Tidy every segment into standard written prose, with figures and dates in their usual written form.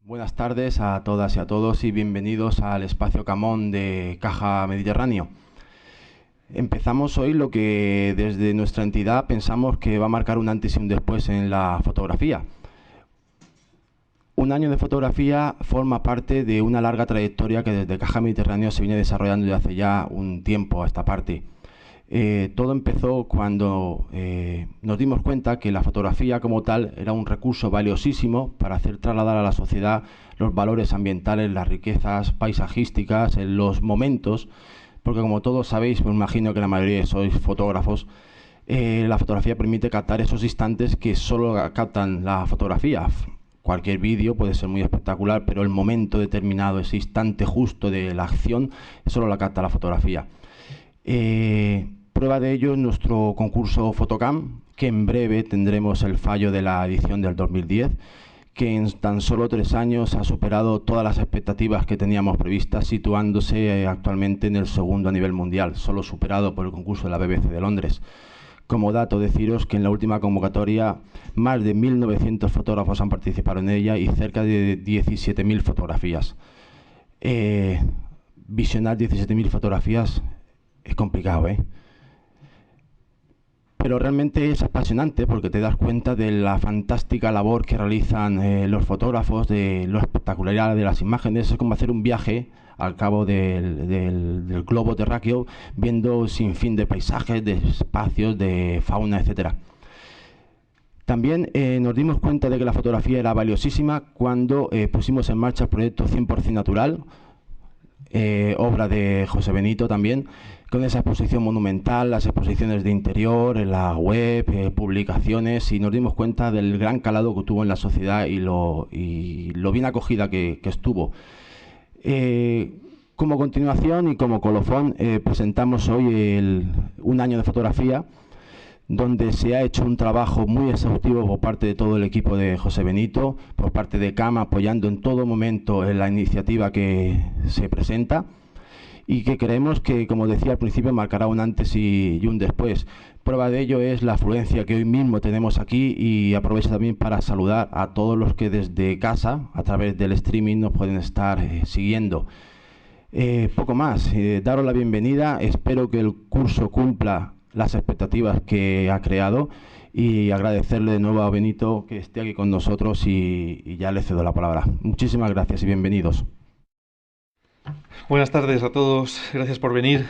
Buenas tardes a todas y a todos y bienvenidos al espacio Camón de Caja Mediterráneo. Empezamos hoy lo que desde nuestra entidad pensamos que va a marcar un antes y un después en la fotografía. Un año de fotografía forma parte de una larga trayectoria que desde Caja Mediterráneo se viene desarrollando desde hace ya un tiempo a esta parte. Todo empezó cuando nos dimos cuenta que la fotografía como tal era un recurso valiosísimo para hacer trasladar a la sociedad los valores ambientales, las riquezas paisajísticas, los momentos, porque como todos sabéis, me imagino que la mayoría sois fotógrafos, la fotografía permite captar esos instantes que solo captan la fotografía. Cualquier vídeo puede ser muy espectacular, pero el momento determinado, ese instante justo de la acción, solo la capta la fotografía. Prueba de ello es nuestro concurso Fotocam, que en breve tendremos el fallo de la edición del 2010, que en tan solo 3 años ha superado todas las expectativas que teníamos previstas, situándose actualmente en el segundo a nivel mundial, solo superado por el concurso de la BBC de Londres. Como dato, deciros que en la última convocatoria más de 1.900 fotógrafos han participado en ella y cerca de 17.000 fotografías. Visionar 17.000 fotografías es complicado, pero realmente es apasionante porque te das cuenta de la fantástica labor que realizan los fotógrafos, de lo espectacular de las imágenes. Es como hacer un viaje al cabo del globo terráqueo, viendo sin fin de paisajes, de espacios, de fauna, etcétera. También nos dimos cuenta de que la fotografía era valiosísima cuando pusimos en marcha el proyecto 100% Natural, obra de José Benito también, con esa exposición monumental, las exposiciones de interior, en la web, publicaciones, y nos dimos cuenta del gran calado que tuvo en la sociedad y lo bien acogida que estuvo. Como continuación y como colofón, presentamos hoy un año de fotografía, donde se ha hecho un trabajo muy exhaustivo por parte de todo el equipo de José Benito, por parte de CAM, apoyando en todo momento en la iniciativa que se presenta y que creemos que, como decía al principio, marcará un antes y un después. Prueba de ello es la afluencia que hoy mismo tenemos aquí, y aprovecho también para saludar a todos los que desde casa, a través del streaming, nos pueden estar siguiendo. Poco más, daros la bienvenida, espero que el curso cumpla las expectativas que ha creado y agradecerle de nuevo a Benito que esté aquí con nosotros y ya le cedo la palabra. Muchísimas gracias y bienvenidos. Buenas tardes a todos, gracias por venir.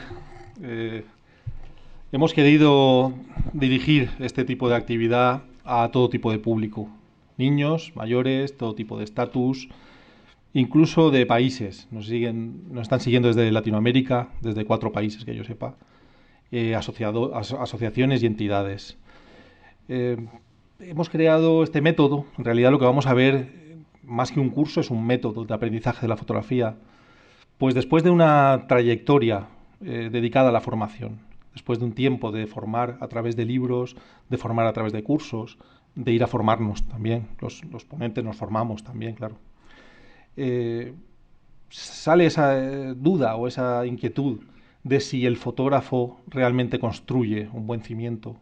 Hemos querido dirigir este tipo de actividad a todo tipo de público, niños, mayores, todo tipo de estatus, incluso de países. Nos están siguiendo desde Latinoamérica, desde 4 países que yo sepa, asociaciones y entidades. Hemos creado este método. En realidad lo que vamos a ver, más que un curso, es un método de aprendizaje de la fotografía. Pues después de una trayectoria dedicada a la formación, después de un tiempo de formar a través de libros, de formar a través de cursos, de ir a formarnos también, los ponentes nos formamos también, claro. Sale esa duda o esa inquietud de si el fotógrafo realmente construye un buen cimiento,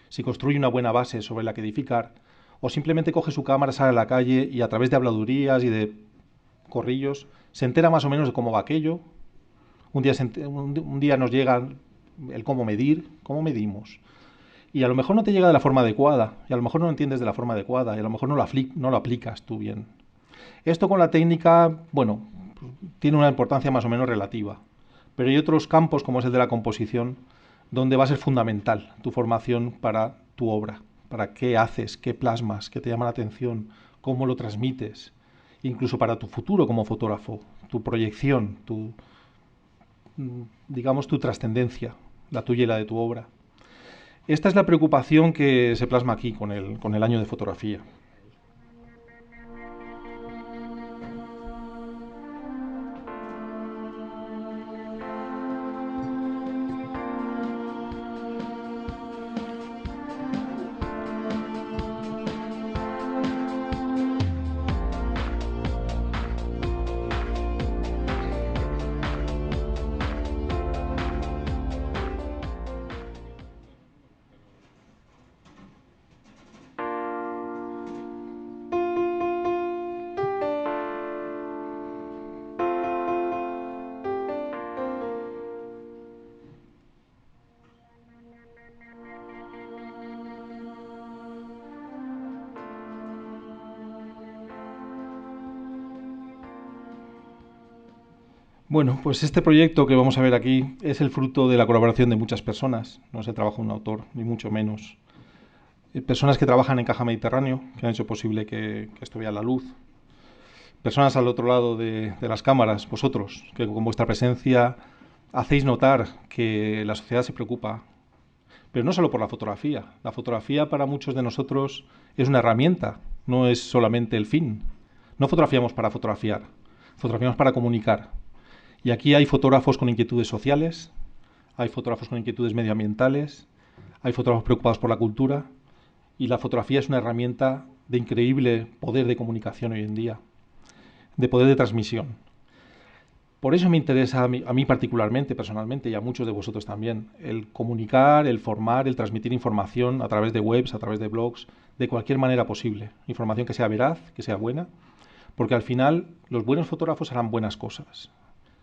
si construye una buena base sobre la que edificar, o simplemente coge su cámara, sale a la calle y a través de habladurías y de corrillos se entera más o menos de cómo va aquello. Un día nos llega el cómo medir, cómo medimos. Y a lo mejor no te llega de la forma adecuada, y a lo mejor no lo entiendes de la forma adecuada, y a lo mejor no lo aplicas tú bien. Esto con la técnica, bueno, tiene una importancia más o menos relativa. Pero hay otros campos, como es el de la composición, donde va a ser fundamental tu formación para tu obra, para qué haces, qué plasmas, qué te llama la atención, cómo lo transmites, incluso para tu futuro como fotógrafo, tu proyección, digamos, tu trascendencia, la tuya y la de tu obra. Esta es la preocupación que se plasma aquí con el año de fotografía. Bueno, pues este proyecto que vamos a ver aquí es el fruto de la colaboración de muchas personas. No es el trabajo de un autor, ni mucho menos. Personas que trabajan en Caja Mediterráneo, que han hecho posible que esto vea la luz. Personas al otro lado de las cámaras, vosotros, que con vuestra presencia hacéis notar que la sociedad se preocupa. Pero no solo por la fotografía. La fotografía para muchos de nosotros es una herramienta, no es solamente el fin. No fotografiamos para fotografiar, fotografiamos para comunicar. Y aquí hay fotógrafos con inquietudes sociales, hay fotógrafos con inquietudes medioambientales, hay fotógrafos preocupados por la cultura, y la fotografía es una herramienta de increíble poder de comunicación hoy en día, de poder de transmisión. Por eso me interesa a mí particularmente, personalmente, y a muchos de vosotros también, el comunicar, el formar, el transmitir información a través de webs, a través de blogs, de cualquier manera posible. Información que sea veraz, que sea buena, porque al final los buenos fotógrafos harán buenas cosas.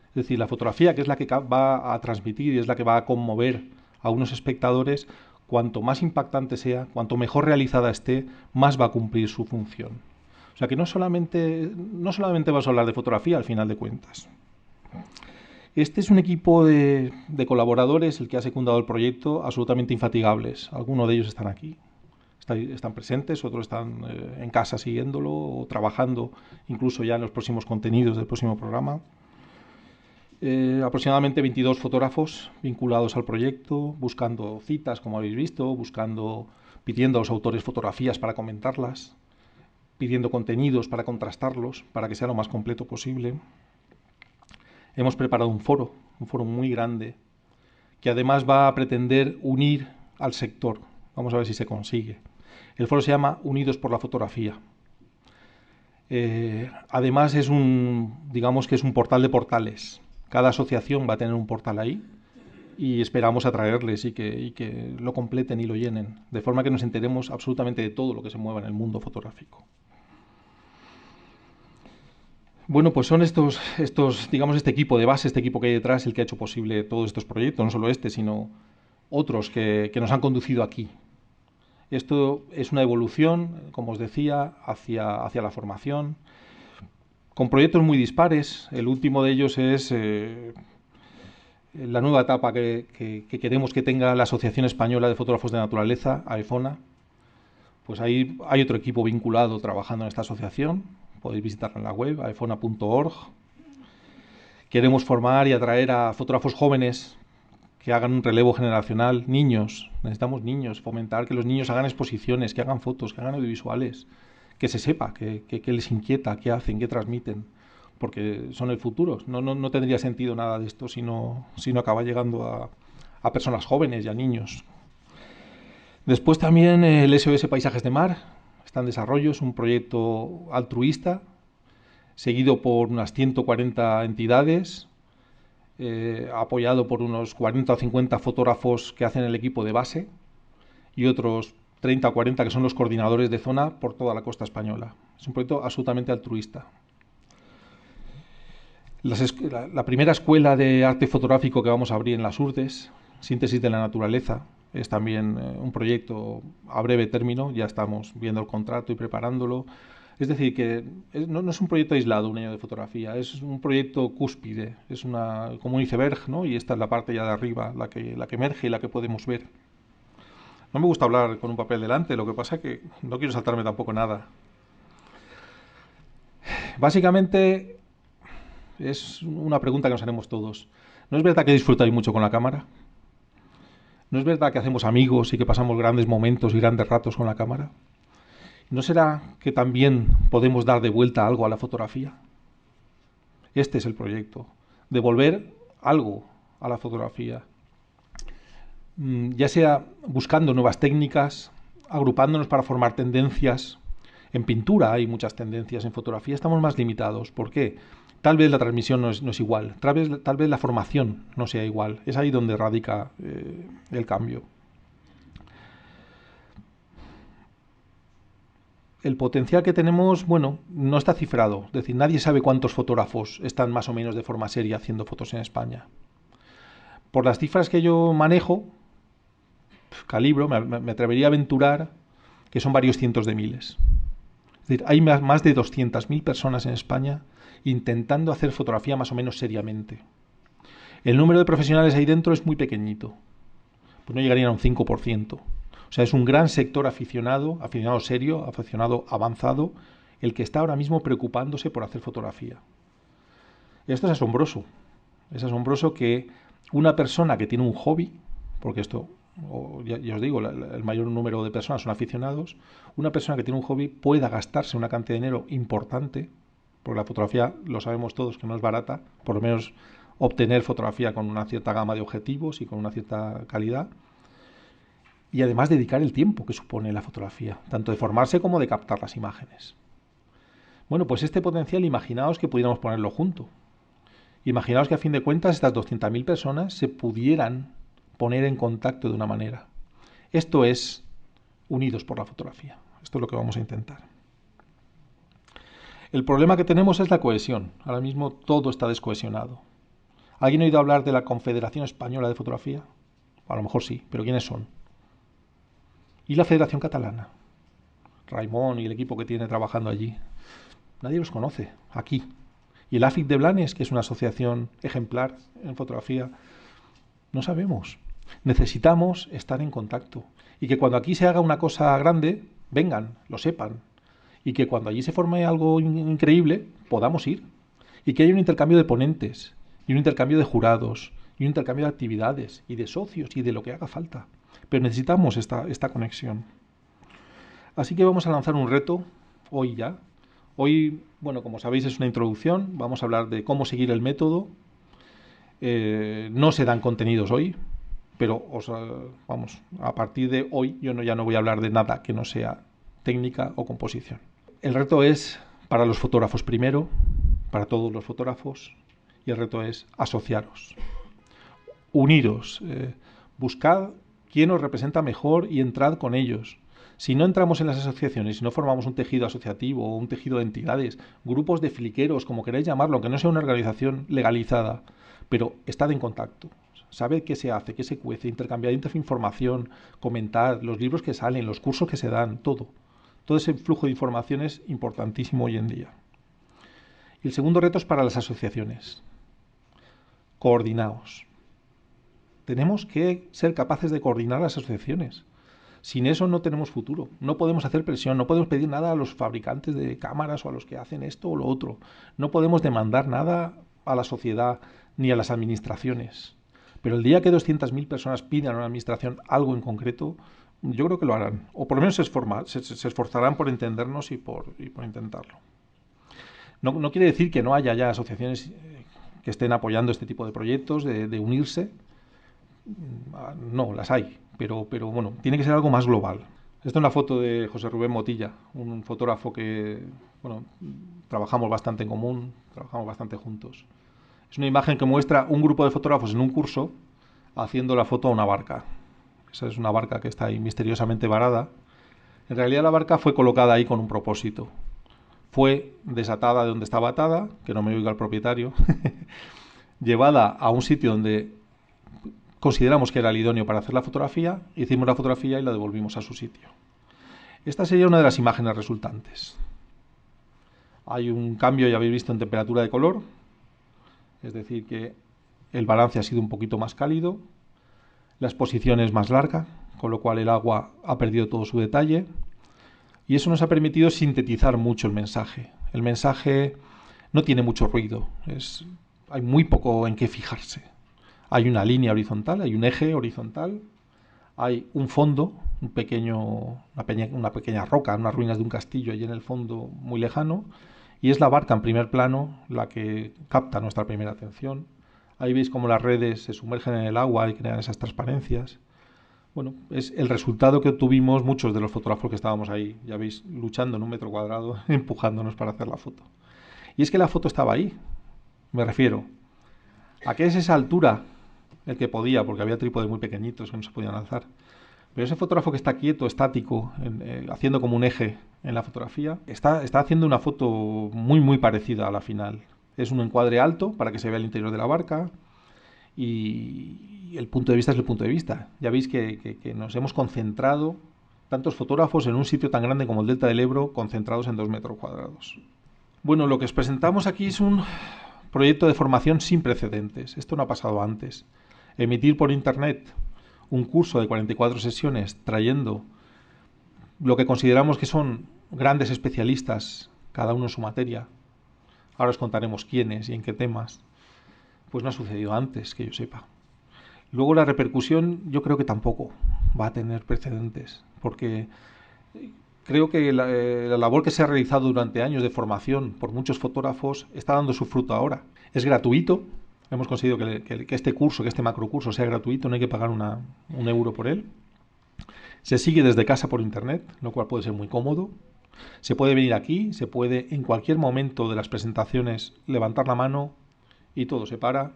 Es decir, la fotografía, que es la que va a transmitir y es la que va a conmover a unos espectadores, cuanto más impactante sea, cuanto mejor realizada esté, más va a cumplir su función. O sea que no solamente vas a hablar de fotografía al final de cuentas. Este es un equipo de colaboradores, el que ha secundado el proyecto, absolutamente infatigables. Algunos de ellos están aquí, están presentes, otros están en casa siguiéndolo o trabajando incluso ya en los próximos contenidos del próximo programa. Aproximadamente 22 fotógrafos vinculados al proyecto, buscando citas, como habéis visto, pidiendo a los autores fotografías para comentarlas, pidiendo contenidos para contrastarlos, para que sea lo más completo posible. Hemos preparado un foro muy grande, que además va a pretender unir al sector. Vamos a ver si se consigue. El foro se llama Unidos por la Fotografía. Además digamos que es un portal de portales. Cada asociación va a tener un portal ahí y esperamos atraerles y que lo completen y lo llenen, de forma que nos enteremos absolutamente de todo lo que se mueva en el mundo fotográfico. Bueno, pues son digamos, este equipo de base, este equipo que hay detrás, el que ha hecho posible todos estos proyectos, no solo este, sino otros que nos han conducido aquí. Esto es una evolución, como os decía, hacia la formación, con proyectos muy dispares. El último de ellos es la nueva etapa que queremos que tenga la Asociación Española de Fotógrafos de Naturaleza, AEFONA. Pues ahí hay otro equipo vinculado trabajando en esta asociación. Podéis visitarla en la web, aefona.org. Queremos formar y atraer a fotógrafos jóvenes que hagan un relevo generacional. Niños, necesitamos niños, fomentar que los niños hagan exposiciones, que hagan fotos, que hagan audiovisuales, que se sepa qué les inquieta, qué hacen, qué transmiten, porque son el futuro. No tendría sentido nada de esto si no acaba llegando a personas jóvenes y a niños. Después también el SOS Paisajes de Mar está en desarrollo, es un proyecto altruista, seguido por unas 140 entidades, apoyado por unos 40 o 50 fotógrafos que hacen el equipo de base y otros 30 o 40 que son los coordinadores de zona por toda la costa española. Es un proyecto absolutamente altruista. La primera escuela de arte fotográfico que vamos a abrir en las Urdes, Síntesis de la Naturaleza, es también un proyecto a breve término, ya estamos viendo el contrato y preparándolo. Es decir, que no es un proyecto aislado, un año de fotografía, es un proyecto cúspide, es como un iceberg, ¿no? Y esta es la parte ya de arriba, la que emerge y la que podemos ver. No me gusta hablar con un papel delante, lo que pasa es que no quiero saltarme tampoco nada. Básicamente es una pregunta que nos haremos todos. ¿No es verdad que disfrutáis mucho con la cámara? ¿No es verdad que hacemos amigos y que pasamos grandes momentos y grandes ratos con la cámara? ¿No será que también podemos dar de vuelta algo a la fotografía? Este es el proyecto, devolver algo a la fotografía. Ya sea buscando nuevas técnicas, agrupándonos para formar tendencias. En pintura hay muchas tendencias, en fotografía estamos más limitados. ¿Por qué? Tal vez la transmisión no es igual, tal vez la formación no sea igual. Es ahí donde radica el cambio. El potencial que tenemos, bueno, no está cifrado. Es decir, nadie sabe cuántos fotógrafos están más o menos de forma seria haciendo fotos en España. Por las cifras que yo manejo, calibro, me atrevería a aventurar que son varios cientos de miles. Es decir, hay más de 200.000 personas en España intentando hacer fotografía más o menos seriamente. El número de profesionales ahí dentro es muy pequeñito, pues no llegarían a un 5%. O sea, es un gran sector aficionado, aficionado serio, aficionado avanzado, el que está ahora mismo preocupándose por hacer fotografía. Esto es asombroso que una persona que tiene un hobby, porque esto, ya os digo, el mayor número de personas son aficionados, una persona que tiene un hobby pueda gastarse una cantidad de dinero importante, porque la fotografía, lo sabemos todos, que no es barata, por lo menos obtener fotografía con una cierta gama de objetivos y con una cierta calidad, y además dedicar el tiempo que supone la fotografía, tanto de formarse como de captar las imágenes. Bueno, pues este potencial, imaginaos que pudiéramos ponerlo junto. Imaginaos que a fin de cuentas estas 200.000 personas se pudieran poner en contacto de una manera. Esto es unidos por la fotografía. Esto es lo que vamos a intentar. El problema que tenemos es la cohesión. Ahora mismo todo está descohesionado. ¿Alguien ha oído hablar de la Confederación Española de Fotografía? A lo mejor sí, pero ¿quiénes son? ¿Y la Federación Catalana? Raimon y el equipo que tiene trabajando allí. Nadie los conoce, aquí. Y el AFIC de Blanes, que es una asociación ejemplar en fotografía, no sabemos. Necesitamos estar en contacto. Y que cuando aquí se haga una cosa grande, vengan, lo sepan. Y que cuando allí se forme algo increíble, podamos ir. Y que haya un intercambio de ponentes, y un intercambio de jurados, y un intercambio de actividades, y de socios, y de lo que haga falta. Pero necesitamos esta conexión. Así que vamos a lanzar un reto hoy ya. Hoy, bueno, como sabéis, es una introducción. Vamos a hablar de cómo seguir el método. No se dan contenidos hoy, pero vamos, a partir de hoy yo ya no voy a hablar de nada que no sea técnica o composición. El reto es para los fotógrafos primero, para todos los fotógrafos, y el reto es asociaros, uniros, buscad quién os representa mejor y entrad con ellos. Si no entramos en las asociaciones, si no formamos un tejido asociativo o un tejido de entidades, grupos de fliqueros, como queráis llamarlo, aunque no sea una organización legalizada, pero estad en contacto, sabed qué se hace, qué se cuece, intercambiad información, comentad los libros que salen, los cursos que se dan, todo. Todo ese flujo de información es importantísimo hoy en día. Y el segundo reto es para las asociaciones. Coordinaos. Tenemos que ser capaces de coordinar las asociaciones. Sin eso no tenemos futuro. No podemos hacer presión, no podemos pedir nada a los fabricantes de cámaras o a los que hacen esto o lo otro. No podemos demandar nada a la sociedad ni a las administraciones. Pero el día que 200.000 personas pidan a una administración algo en concreto, yo creo que lo harán. O por lo menos se esforzarán por entendernos y por intentarlo. No quiere decir que no haya ya asociaciones que estén apoyando este tipo de proyectos, de unirse. No, las hay. Pero bueno, tiene que ser algo más global. Esta es una foto de José Rubén Motilla, un fotógrafo que, bueno, trabajamos bastante en común, trabajamos bastante juntos. Es una imagen que muestra un grupo de fotógrafos en un curso haciendo la foto a una barca. Esa es una barca que está ahí misteriosamente varada. En realidad la barca fue colocada ahí con un propósito. Fue desatada de donde estaba atada, que no me oiga el propietario, llevada a un sitio donde consideramos que era el idóneo para hacer la fotografía, hicimos la fotografía y la devolvimos a su sitio. Esta sería una de las imágenes resultantes. Hay un cambio, ya habéis visto, en temperatura de color, es decir, que el balance ha sido un poquito más cálido, la exposición es más larga, con lo cual el agua ha perdido todo su detalle, y eso nos ha permitido sintetizar mucho el mensaje. El mensaje no tiene mucho ruido, hay muy poco en qué fijarse. Hay una línea horizontal, hay un eje horizontal, hay un fondo, una pequeña roca, unas ruinas de un castillo allí en el fondo muy lejano, y es la barca en primer plano la que capta nuestra primera atención. Ahí veis cómo las redes se sumergen en el agua y crean esas transparencias. Bueno, es el resultado que obtuvimos muchos de los fotógrafos que estábamos ahí, ya veis, luchando en un metro cuadrado, empujándonos para hacer la foto. Y es que la foto estaba ahí, me refiero a que es esa altura el que podía, porque había trípodes muy pequeñitos que no se podían alzar. Pero ese fotógrafo que está quieto, estático, haciendo como un eje en la fotografía, está haciendo una foto muy, muy parecida a la final. Es un encuadre alto para que se vea el interior de la barca y el punto de vista es el punto de vista. Ya veis que nos hemos concentrado tantos fotógrafos en un sitio tan grande como el Delta del Ebro, concentrados en 2 metros cuadrados. Bueno, lo que os presentamos aquí es un proyecto de formación sin precedentes. Esto no ha pasado antes. Emitir por internet un curso de 44 sesiones trayendo lo que consideramos que son grandes especialistas, cada uno en su materia. Ahora os contaremos quiénes y en qué temas. Pues no ha sucedido antes, que yo sepa. Luego la repercusión yo creo que tampoco va a tener precedentes, porque creo que la labor que se ha realizado durante años de formación por muchos fotógrafos está dando su fruto ahora. Es gratuito, hemos conseguido que este curso, que este macrocurso sea gratuito, no hay que pagar un euro por él. Se sigue desde casa por internet, lo cual puede ser muy cómodo. Se puede venir aquí, se puede en cualquier momento de las presentaciones levantar la mano y todo se para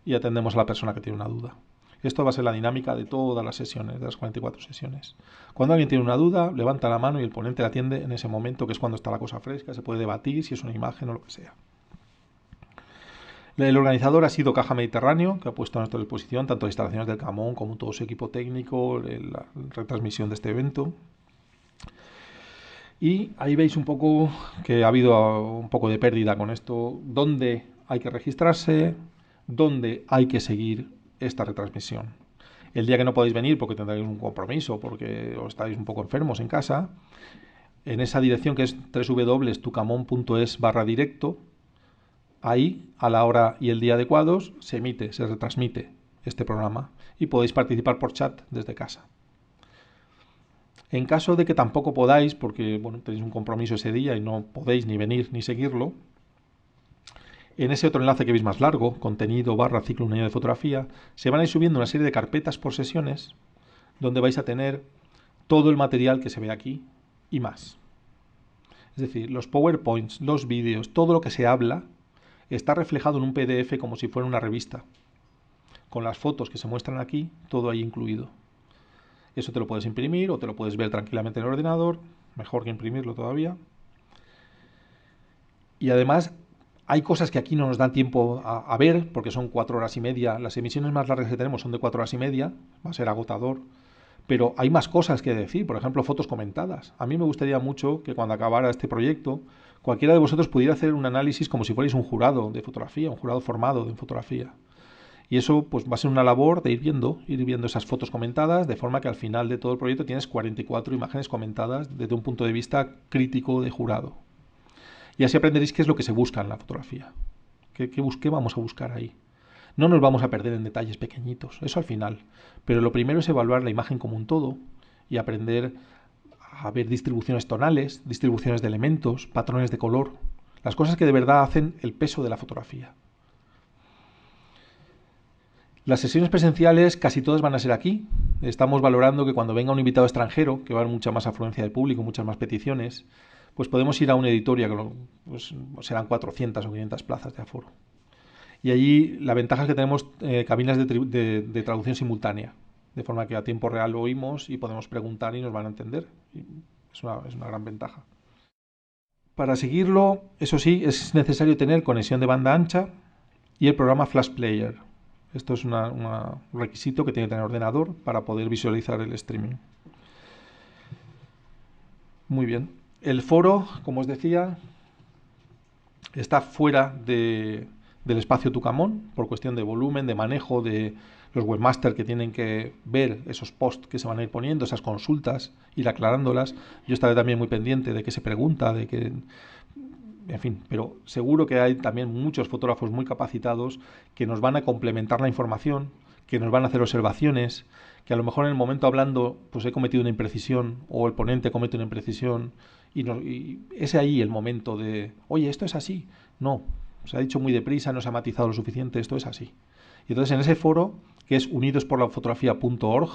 y atendemos a la persona que tiene una duda. Esto va a ser la dinámica de todas las sesiones, de las 44 sesiones. Cuando alguien tiene una duda, levanta la mano y el ponente la atiende en ese momento, que es cuando está la cosa fresca, se puede debatir si es una imagen o lo que sea. El organizador ha sido Caja Mediterráneo, que ha puesto a nuestra disposición tanto las instalaciones del Camón como todo su equipo técnico, la retransmisión de este evento. Y ahí veis un poco que ha habido un poco de pérdida con esto, dónde hay que registrarse, dónde hay que seguir esta retransmisión. El día que no podéis venir porque tendréis un compromiso, porque os estáis un poco enfermos en casa, en esa dirección que es www.tucamon.es/directo, ahí, a la hora y el día adecuados, se emite, se retransmite este programa y podéis participar por chat desde casa. En caso de que tampoco podáis, porque bueno, tenéis un compromiso ese día y no podéis ni venir ni seguirlo, en ese otro enlace que veis más largo, contenido/ciclo un año de fotografía, se van a ir subiendo una serie de carpetas por sesiones donde vais a tener todo el material que se ve aquí y más. Es decir, los PowerPoints, los vídeos, todo lo que se habla está reflejado en un PDF como si fuera una revista. Con las fotos que se muestran aquí, todo ahí incluido. Eso te lo puedes imprimir o te lo puedes ver tranquilamente en el ordenador, mejor que imprimirlo todavía. Y además hay cosas que aquí no nos dan tiempo a ver, porque son 4 horas y media. Las emisiones más largas que tenemos son de 4 horas y media, va a ser agotador. Pero hay más cosas que decir, por ejemplo, fotos comentadas. A mí me gustaría mucho que cuando acabara este proyecto, cualquiera de vosotros pudiera hacer un análisis como si fuerais un jurado de fotografía, un jurado formado en fotografía. Y eso pues va a ser una labor de ir viendo esas fotos comentadas, de forma que al final de todo el proyecto tienes 44 imágenes comentadas desde un punto de vista crítico de jurado. Y así aprenderéis qué es lo que se busca en la fotografía. ¿Qué vamos a buscar ahí? No nos vamos a perder en detalles pequeñitos, eso al final. Pero lo primero es evaluar la imagen como un todo y aprender a ver distribuciones tonales, distribuciones de elementos, patrones de color, las cosas que de verdad hacen el peso de la fotografía. Las sesiones presenciales casi todas van a ser aquí. Estamos valorando que cuando venga un invitado extranjero, que va a haber mucha más afluencia de público, muchas más peticiones, pues podemos ir a una editoria, que pues serán 400 o 500 plazas de aforo. Y allí la ventaja es que tenemos cabinas de traducción simultánea, de forma que a tiempo real lo oímos y podemos preguntar y nos van a entender. Es una gran ventaja. Para seguirlo, eso sí, es necesario tener conexión de banda ancha y el programa Flash Player. Esto es un requisito que tiene que tener ordenador para poder visualizar el streaming. Muy bien. El foro, como os decía, está fuera del espacio Tucamón por cuestión de volumen, de manejo, de los webmasters que tienen que ver esos posts que se van a ir poniendo, esas consultas, ir aclarándolas. Yo estaré también muy pendiente de qué se pregunta, de qué... En fin, pero seguro que hay también muchos fotógrafos muy capacitados que nos van a complementar la información, que nos van a hacer observaciones, que a lo mejor en el momento hablando pues he cometido una imprecisión o el ponente comete una imprecisión y es ahí el momento de, oye, esto es así. No, se ha dicho muy deprisa, no se ha matizado lo suficiente, esto es así. Y entonces en ese foro, que es unidosporlafotografía.org,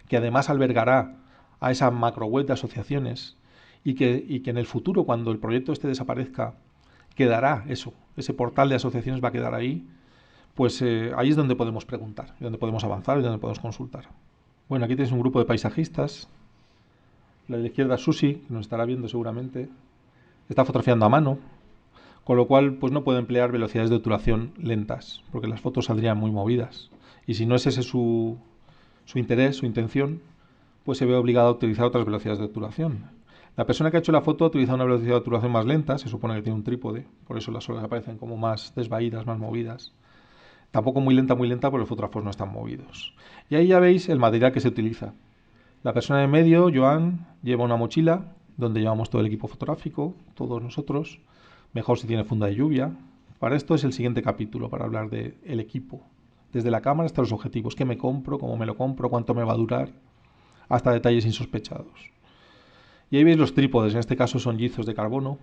que además albergará a esa macro web de asociaciones y que en el futuro, cuando el proyecto este desaparezca, quedará eso, ese portal de asociaciones va a quedar ahí, pues ahí es donde podemos preguntar, donde podemos avanzar y donde podemos consultar. Bueno, aquí tenéis un grupo de paisajistas. La de la izquierda, Susi, que nos estará viendo seguramente, está fotografiando a mano, con lo cual pues no puede emplear velocidades de obturación lentas, porque las fotos saldrían muy movidas. Y si no es ese su interés, su intención, pues se ve obligado a utilizar otras velocidades de obturación. La persona que ha hecho la foto ha utilizado una velocidad de obturación más lenta, se supone que tiene un trípode, por eso las olas aparecen como más desvaídas, más movidas. Tampoco muy lenta, porque los fotógrafos no están movidos. Y ahí ya veis el material que se utiliza. La persona en medio, Joan, lleva una mochila donde llevamos todo el equipo fotográfico, todos nosotros. Mejor si tiene funda de lluvia. Para esto es el siguiente capítulo, para hablar del equipo. Desde la cámara hasta los objetivos. ¿Qué me compro? ¿Cómo me lo compro? ¿Cuánto me va a durar? Hasta detalles insospechados. Y ahí veis los trípodes. En este caso son yizos de carbono.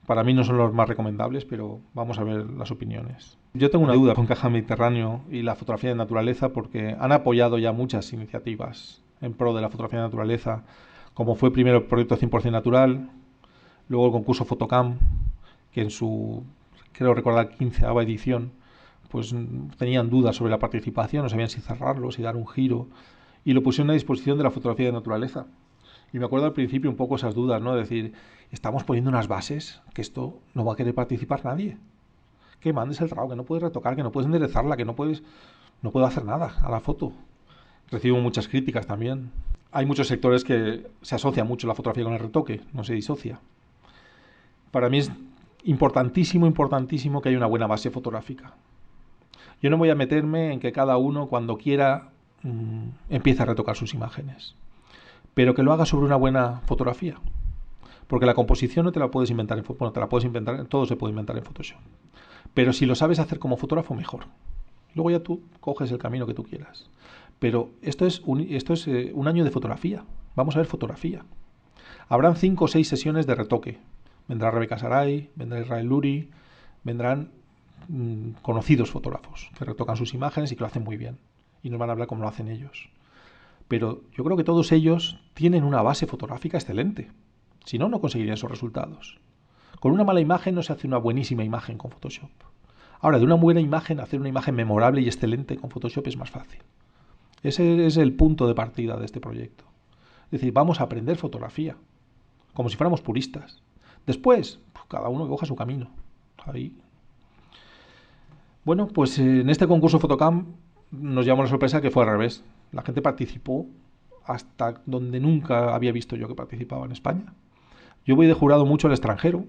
Para mí no son los más recomendables, pero vamos a ver las opiniones. Yo tengo una duda con Caja Mediterráneo y la fotografía de naturaleza porque han apoyado ya muchas iniciativas en pro de la fotografía de naturaleza, como fue primero el proyecto 100% natural, luego el concurso Fotocam, que en su, creo recordar, 15ª edición, pues tenían dudas sobre la participación, no sabían si cerrarlo, si dar un giro, y lo pusieron a disposición de la fotografía de naturaleza. Y me acuerdo al principio un poco esas dudas, ¿no? De decir, estamos poniendo unas bases que esto no va a querer participar nadie. Que mandes el RAW, que no puedes retocar, que no puedes enderezarla, que no puedo hacer nada a la foto. Recibo muchas críticas también. Hay muchos sectores que se asocia mucho la fotografía con el retoque, no se disocia. Para mí es importantísimo que haya una buena base fotográfica. Yo no voy a meterme en que cada uno cuando quiera empiece a retocar sus imágenes, pero que lo haga sobre una buena fotografía. Porque la composición no te la puedes inventar te la puedes inventar, todo se puede inventar en Photoshop. Pero si lo sabes hacer como fotógrafo, mejor. Luego ya tú coges el camino que tú quieras. Pero esto es un año de fotografía. Vamos a ver fotografía. Habrán 5 o 6 sesiones de retoque. Vendrá Rebeca Saray, vendrá Israel Luri, vendrán conocidos fotógrafos que retocan sus imágenes y que lo hacen muy bien. Y nos van a hablar cómo lo hacen ellos. Pero yo creo que todos ellos tienen una base fotográfica excelente. Si no, no conseguirían esos resultados. Con una mala imagen no se hace una buenísima imagen con Photoshop. Ahora, de una buena imagen, hacer una imagen memorable y excelente con Photoshop es más fácil. Ese es el punto de partida de este proyecto. Es decir, vamos a aprender fotografía, como si fuéramos puristas. Después, pues cada uno que coja su camino. Ahí. Bueno, pues en este concurso Fotocam nos llamó la sorpresa que fue al revés. La gente participó hasta donde nunca había visto yo que participaba en España. Yo voy de jurado mucho al extranjero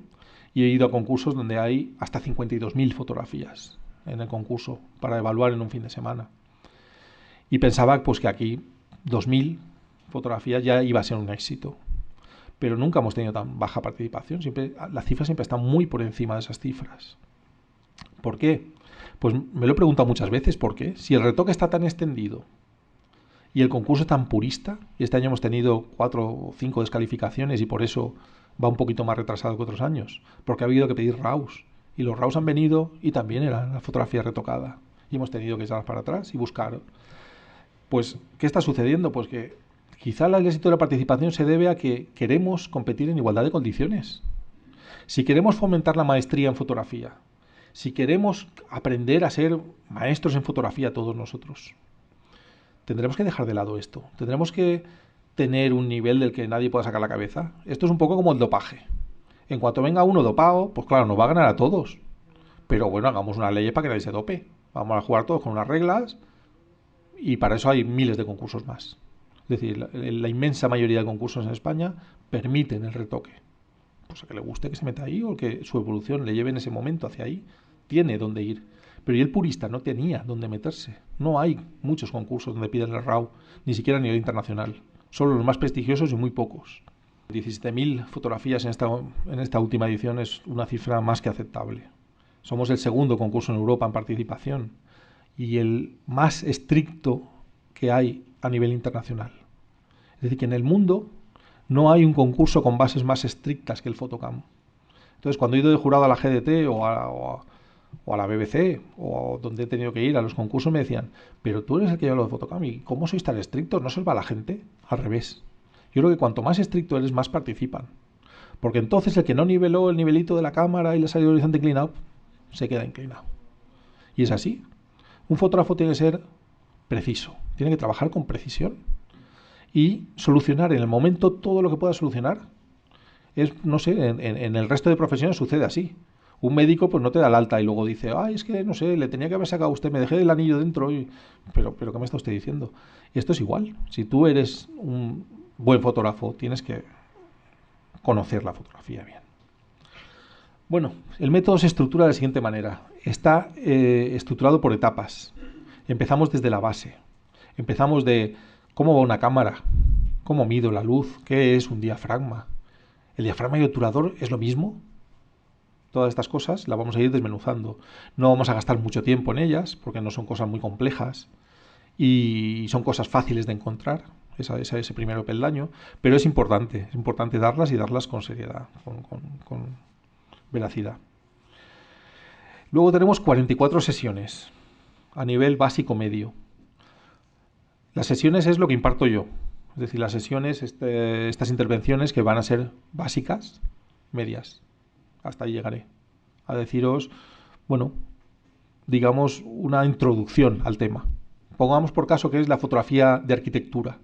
y he ido a concursos donde hay hasta 52.000 fotografías en el concurso para evaluar en un fin de semana. Y pensaba pues que aquí 2.000 fotografías ya iba a ser un éxito. Pero nunca hemos tenido tan baja participación. Las cifras siempre están muy por encima de esas cifras. ¿Por qué? Pues me lo he preguntado muchas veces. ¿Por qué? Si el retoque está tan extendido y el concurso es tan purista, y este año hemos tenido 4 o 5 descalificaciones y por eso va un poquito más retrasado que otros años, porque ha habido que pedir RAWs. Y los RAWs han venido y también era la fotografía retocada. Y hemos tenido que echarlas para atrás y buscar. Pues, ¿qué está sucediendo? Pues que quizá el éxito de la participación se debe a que queremos competir en igualdad de condiciones. Si queremos fomentar la maestría en fotografía, si queremos aprender a ser maestros en fotografía todos nosotros, tendremos que dejar de lado esto. Tendremos que tener un nivel del que nadie pueda sacar la cabeza. Esto es un poco como el dopaje. En cuanto venga uno dopado, pues claro, nos va a ganar a todos. Pero bueno, hagamos una ley para que nadie se dope. Vamos a jugar todos con unas reglas y para eso hay miles de concursos más. Es decir, la inmensa mayoría de concursos en España permiten el retoque. Pues a que le guste que se meta ahí o que su evolución le lleve en ese momento hacia ahí, tiene dónde ir. Pero y el purista no tenía dónde meterse. No hay muchos concursos donde piden el RAW, ni siquiera a nivel internacional. Solo los más prestigiosos y muy pocos. 17.000 fotografías en esta última edición es una cifra más que aceptable. Somos el segundo concurso en Europa en participación y el más estricto que hay a nivel internacional. Es decir, que en el mundo no hay un concurso con bases más estrictas que el Fotocam. Entonces, cuando he ido de jurado a la GDT o a la BBC o donde he tenido que ir a los concursos, me decían, pero tú eres el que lleva lo de Fotocam y ¿cómo sois tan estrictos? ¿No se os va la gente? Al revés. Yo creo que cuanto más estricto eres, más participan. Porque entonces el que no niveló el nivelito de la cámara y le ha salido el horizonte inclinado, se queda inclinado. Y es así. Un fotógrafo tiene que ser preciso, tiene que trabajar con precisión y solucionar en el momento todo lo que pueda solucionar. No sé, en el resto de profesiones sucede así. Un médico pues no te da el alta y luego dice, ay, es que no sé, le tenía que haber sacado a usted, me dejé el anillo dentro. Pero ¿qué me está usted diciendo? Y esto es igual. Si tú eres un buen fotógrafo, tienes que conocer la fotografía bien. Bueno, el método se estructura de la siguiente manera. Está estructurado por etapas. Empezamos desde la base. Empezamos de cómo va una cámara, cómo mido la luz, qué es un diafragma. ¿El diafragma y el obturador es lo mismo? Todas estas cosas las vamos a ir desmenuzando. No vamos a gastar mucho tiempo en ellas, porque no son cosas muy complejas y son cosas fáciles de encontrar, ese primer peldaño, pero es importante darlas y darlas con seriedad, con veracidad. Luego tenemos 44 sesiones a nivel básico medio. Las sesiones es lo que imparto yo, es decir, las sesiones, estas intervenciones que van a ser básicas, medias. Hasta ahí llegaré a deciros, bueno, digamos, una introducción al tema. Pongamos por caso que es la fotografía de arquitectura.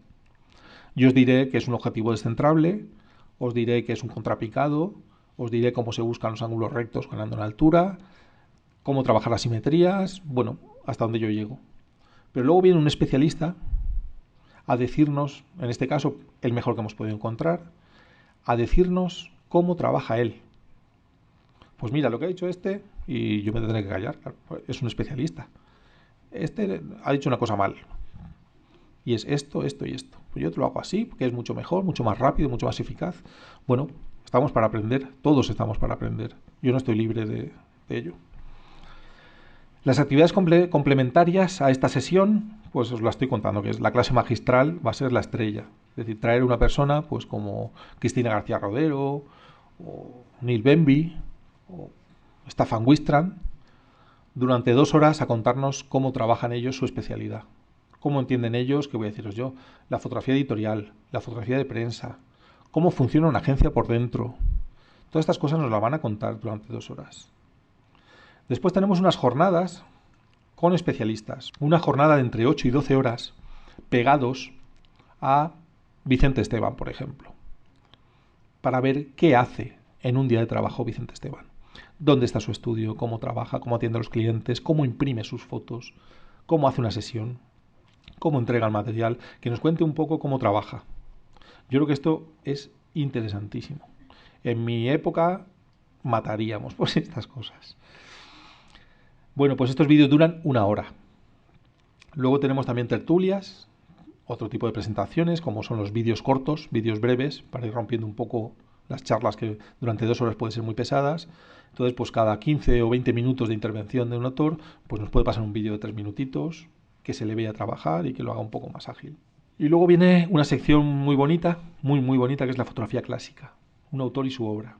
Yo os diré que es un objetivo descentrable, os diré que es un contrapicado, os diré cómo se buscan los ángulos rectos ganando en altura, cómo trabajar las simetrías, bueno, hasta donde yo llego. Pero luego viene un especialista a decirnos, en este caso, el mejor que hemos podido encontrar, a decirnos cómo trabaja él. Pues mira, lo que ha dicho este, y yo me tendré que callar, es un especialista. Este ha dicho una cosa mal. Y es esto, esto y esto. Pues yo te lo hago así, porque es mucho mejor, mucho más rápido, mucho más eficaz. Bueno, estamos para aprender, todos estamos para aprender. Yo no estoy libre de ello. Las actividades complementarias a esta sesión, pues os la estoy contando, que es la clase magistral, va a ser la estrella. Es decir, traer una persona, pues como Cristina García Rodero, o Neil Benby, o Staffan Wistran, durante 2 horas a contarnos cómo trabajan ellos su especialidad. Cómo entienden ellos, que voy a deciros yo, la fotografía editorial, la fotografía de prensa, cómo funciona una agencia por dentro. Todas estas cosas nos las van a contar durante 2 horas. Después tenemos unas jornadas con especialistas. Una jornada de entre 8 y 12 horas pegados a Vicente Esteban, por ejemplo, para ver qué hace en un día de trabajo Vicente Esteban. Dónde está su estudio, cómo trabaja, cómo atiende a los clientes, cómo imprime sus fotos, cómo hace una sesión, cómo entrega el material, que nos cuente un poco cómo trabaja. Yo creo que esto es interesantísimo. En mi época mataríamos por estas cosas. Bueno, pues estos vídeos duran 1 hora. Luego tenemos también tertulias, otro tipo de presentaciones, como son los vídeos cortos, vídeos breves, para ir rompiendo un poco las charlas que durante 2 horas pueden ser muy pesadas. Entonces, pues cada 15 o 20 minutos de intervención de un autor, pues nos puede pasar un vídeo de 3 minutitos, que se le vea trabajar y que lo haga un poco más ágil. Y luego viene una sección muy bonita, muy bonita, que es la fotografía clásica, un autor y su obra.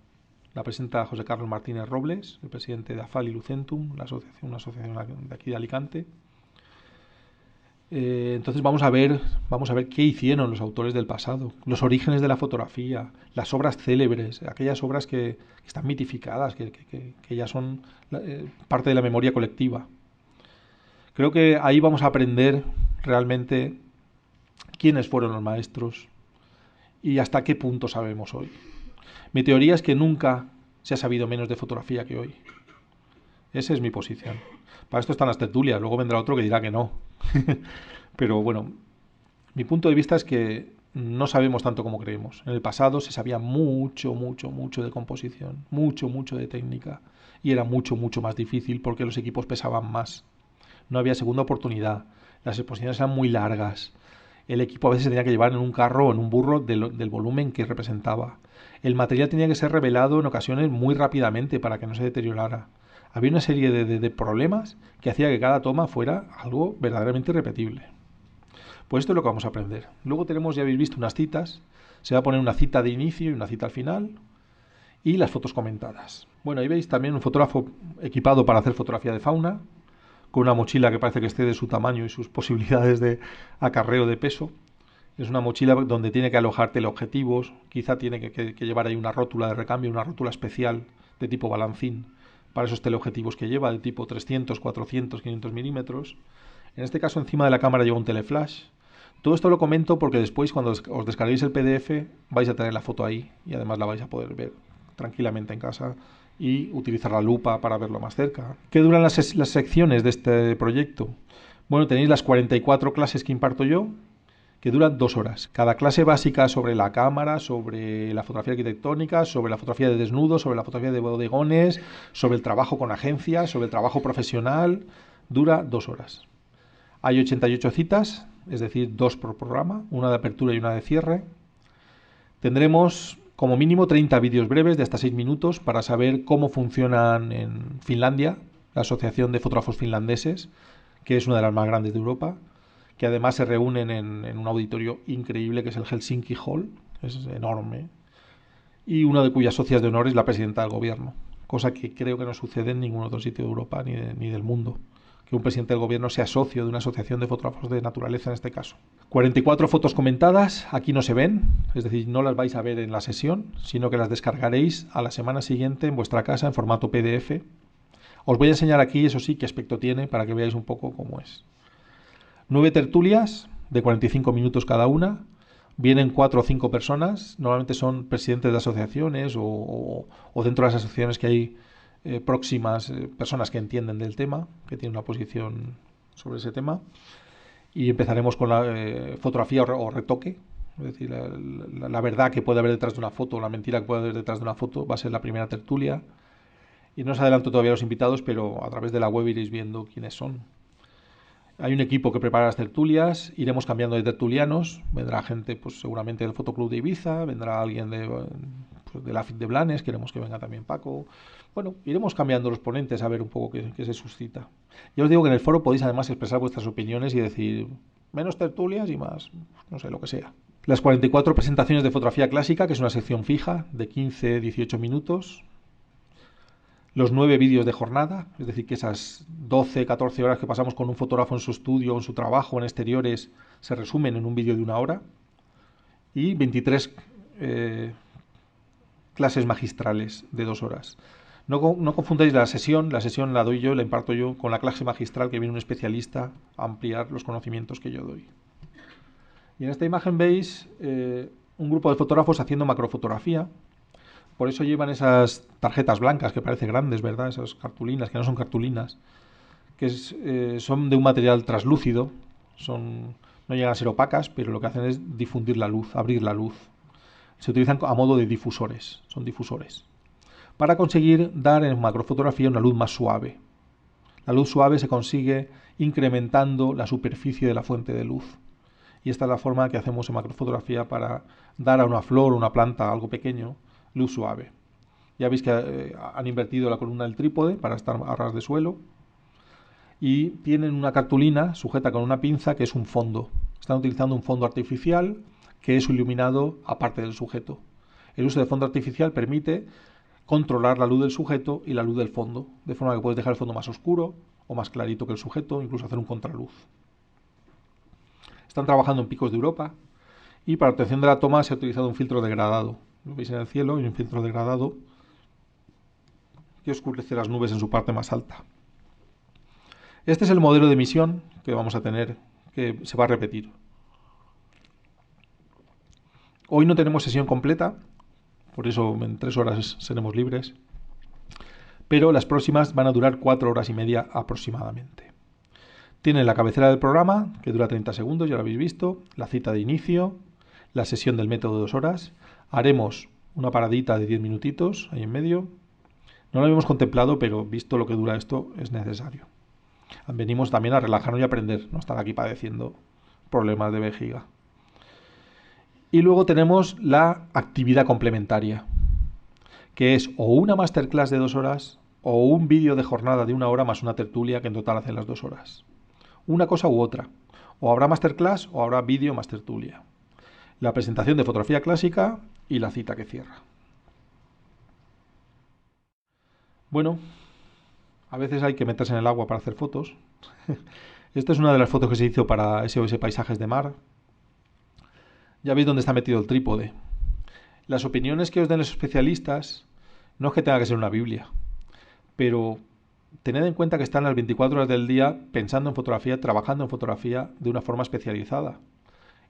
La presenta José Carlos Martínez Robles, el presidente de AFAL y Lucentum, una asociación de aquí de Alicante. Entonces vamos a ver qué hicieron los autores del pasado, los orígenes de la fotografía, las obras célebres, aquellas obras que están mitificadas, que ya son parte de la memoria colectiva. Creo que ahí vamos a aprender realmente quiénes fueron los maestros y hasta qué punto sabemos hoy. Mi teoría es que nunca se ha sabido menos de fotografía que hoy. Esa es mi posición. Para esto están las tertulias, luego vendrá otro que dirá que no. Pero bueno, mi punto de vista es que no sabemos tanto como creemos. En el pasado se sabía mucho de composición, mucho de técnica, y era mucho más difícil porque los equipos pesaban más. No había segunda oportunidad, las exposiciones eran muy largas, el equipo a veces se tenía que llevar en un carro o en un burro del volumen que representaba. El material tenía que ser revelado en ocasiones muy rápidamente para que no se deteriorara. Había una serie de problemas que hacía que cada toma fuera algo verdaderamente irrepetible. Pues esto es lo que vamos a aprender. Luego tenemos, ya habéis visto, unas citas. Se va a poner una cita de inicio y una cita al final. Y las fotos comentadas. Bueno, ahí veis también un fotógrafo equipado para hacer fotografía de fauna, con una mochila que parece que esté de su tamaño y sus posibilidades de acarreo de peso. Es una mochila donde tiene que alojar teleobjetivos, quizá tiene que llevar ahí una rótula de recambio, una rótula especial de tipo balancín para esos teleobjetivos que lleva, de tipo 300, 400, 500 milímetros. En este caso encima de la cámara lleva un teleflash. Todo esto lo comento porque después cuando os descarguéis el PDF vais a tener la foto ahí y además la vais a poder ver tranquilamente en casa y utilizar la lupa para verlo más cerca. ¿Qué duran las secciones de este proyecto? Bueno, tenéis las 44 clases que imparto yo, que duran 2 horas. Cada clase básica sobre la cámara, sobre la fotografía arquitectónica, sobre la fotografía de desnudo, sobre la fotografía de bodegones, sobre el trabajo con agencias, sobre el trabajo profesional, dura 2 horas. Hay 88 citas, es decir, 2 por programa, una de apertura y una de cierre. Tendremos como mínimo 30 vídeos breves de hasta 6 minutos para saber cómo funcionan en Finlandia, la Asociación de Fotógrafos Finlandeses, que es una de las más grandes de Europa, que además se reúnen en un auditorio increíble que es el Helsinki Hall, es enorme, y una de cuyas socias de honor es la presidenta del gobierno, cosa que creo que no sucede en ningún otro sitio de Europa ni del mundo, que un presidente del gobierno sea socio de una asociación de fotógrafos de naturaleza en este caso. 44 fotos comentadas, aquí no se ven, es decir, no las vais a ver en la sesión, sino que las descargaréis a la semana siguiente en vuestra casa en formato PDF. Os voy a enseñar aquí, eso sí, qué aspecto tiene para que veáis un poco cómo es. 9 tertulias de 45 minutos cada una. Vienen 4 o 5 personas. Normalmente son presidentes de asociaciones o dentro de las asociaciones que hay próximas personas que entienden del tema, que tienen una posición sobre ese tema. Y empezaremos con la fotografía o retoque. Es decir, la verdad que puede haber detrás de una foto, la mentira que puede haber detrás de una foto, va a ser la primera tertulia. Y no os adelanto todavía los invitados, pero a través de la web iréis viendo quiénes son. Hay un equipo que prepara las tertulias, iremos cambiando de tertulianos, vendrá gente pues seguramente del Fotoclub de Ibiza, vendrá alguien de la FIT de Blanes, queremos que venga también Paco. Bueno, iremos cambiando los ponentes a ver un poco qué se suscita. Ya os digo que en el foro podéis además expresar vuestras opiniones y decir menos tertulias y más, no sé, lo que sea. Las 44 presentaciones de fotografía clásica, que es una sección fija de 15-18 minutos. Los 9 vídeos de jornada, es decir, que esas 12-14 horas que pasamos con un fotógrafo en su estudio, en su trabajo, en exteriores, se resumen en un vídeo de 1 hora. Y 23 clases magistrales de 2 horas. No confundáis la sesión la doy yo, la imparto yo, con la clase magistral que viene un especialista a ampliar los conocimientos que yo doy. Y en esta imagen veis un grupo de fotógrafos haciendo macrofotografía. Por eso llevan esas tarjetas blancas que parecen grandes, ¿verdad? Esas cartulinas, que no son cartulinas, que son de un material translúcido, no llegan a ser opacas, pero lo que hacen es difundir la luz, abrir la luz. Se utilizan a modo de difusores, son difusores, para conseguir dar en macrofotografía una luz más suave. La luz suave se consigue incrementando la superficie de la fuente de luz. Y esta es la forma que hacemos en macrofotografía para dar a una flor o una planta, algo pequeño, luz suave. Ya veis que han invertido la columna del trípode para estar a ras de suelo y tienen una cartulina sujeta con una pinza que es un fondo. Están utilizando un fondo artificial que es iluminado aparte del sujeto. El uso de fondo artificial permite controlar la luz del sujeto y la luz del fondo, de forma que puedes dejar el fondo más oscuro o más clarito que el sujeto, incluso hacer un contraluz. Están trabajando en picos de Europa y para obtención de la toma se ha utilizado un filtro degradado. Lo veis en el cielo y un filtro degradado que oscurece las nubes en su parte más alta. Este es el modelo de emisión que vamos a tener, que se va a repetir. Hoy no tenemos sesión completa, por eso en 3 horas seremos libres, pero las próximas van a durar 4 horas y media aproximadamente. Tienen la cabecera del programa, que dura 30 segundos, ya lo habéis visto, la cita de inicio, la sesión del método de 2 horas. Haremos una paradita de 10 minutitos ahí en medio. No lo habíamos contemplado, pero visto lo que dura esto, es necesario. Venimos también a relajarnos y aprender, no estar aquí padeciendo problemas de vejiga. Y luego tenemos la actividad complementaria, que es o una masterclass de 2 horas o un vídeo de jornada de 1 hora más una tertulia que en total hacen las 2 horas. Una cosa u otra. O habrá masterclass o habrá vídeo más tertulia. La presentación de fotografía clásica y la cita que cierra. Bueno, a veces hay que meterse en el agua para hacer fotos. Esta es una de las fotos que se hizo para SOS Paisajes de Mar. Ya veis dónde está metido el trípode. Las opiniones que os den los especialistas no es que tenga que ser una Biblia, pero tened en cuenta que están las 24 horas del día pensando en fotografía, trabajando en fotografía de una forma especializada.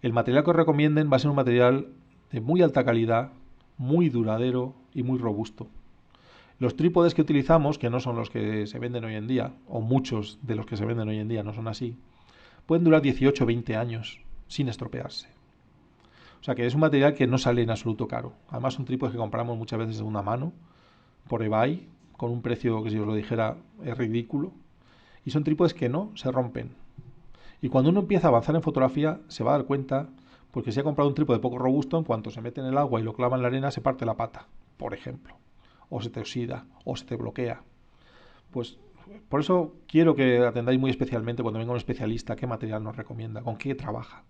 El material que os recomienden va a ser un material de muy alta calidad, muy duradero y muy robusto. Los trípodes que utilizamos, que no son los que se venden hoy en día, o muchos de los que se venden hoy en día no son así, pueden durar 18 o 20 años sin estropearse. O sea que es un material que no sale en absoluto caro. Además son trípodes que compramos muchas veces de segunda mano, por eBay, con un precio que, si os lo dijera, es ridículo. Y son trípodes que no se rompen. Y cuando uno empieza a avanzar en fotografía, se va a dar cuenta, porque si ha comprado un trípode poco robusto, en cuanto se mete en el agua y lo clava en la arena, se parte la pata, por ejemplo. O se te oxida, o se te bloquea. Pues por eso quiero que atendáis muy especialmente cuando venga un especialista qué material nos recomienda, con qué trabaja.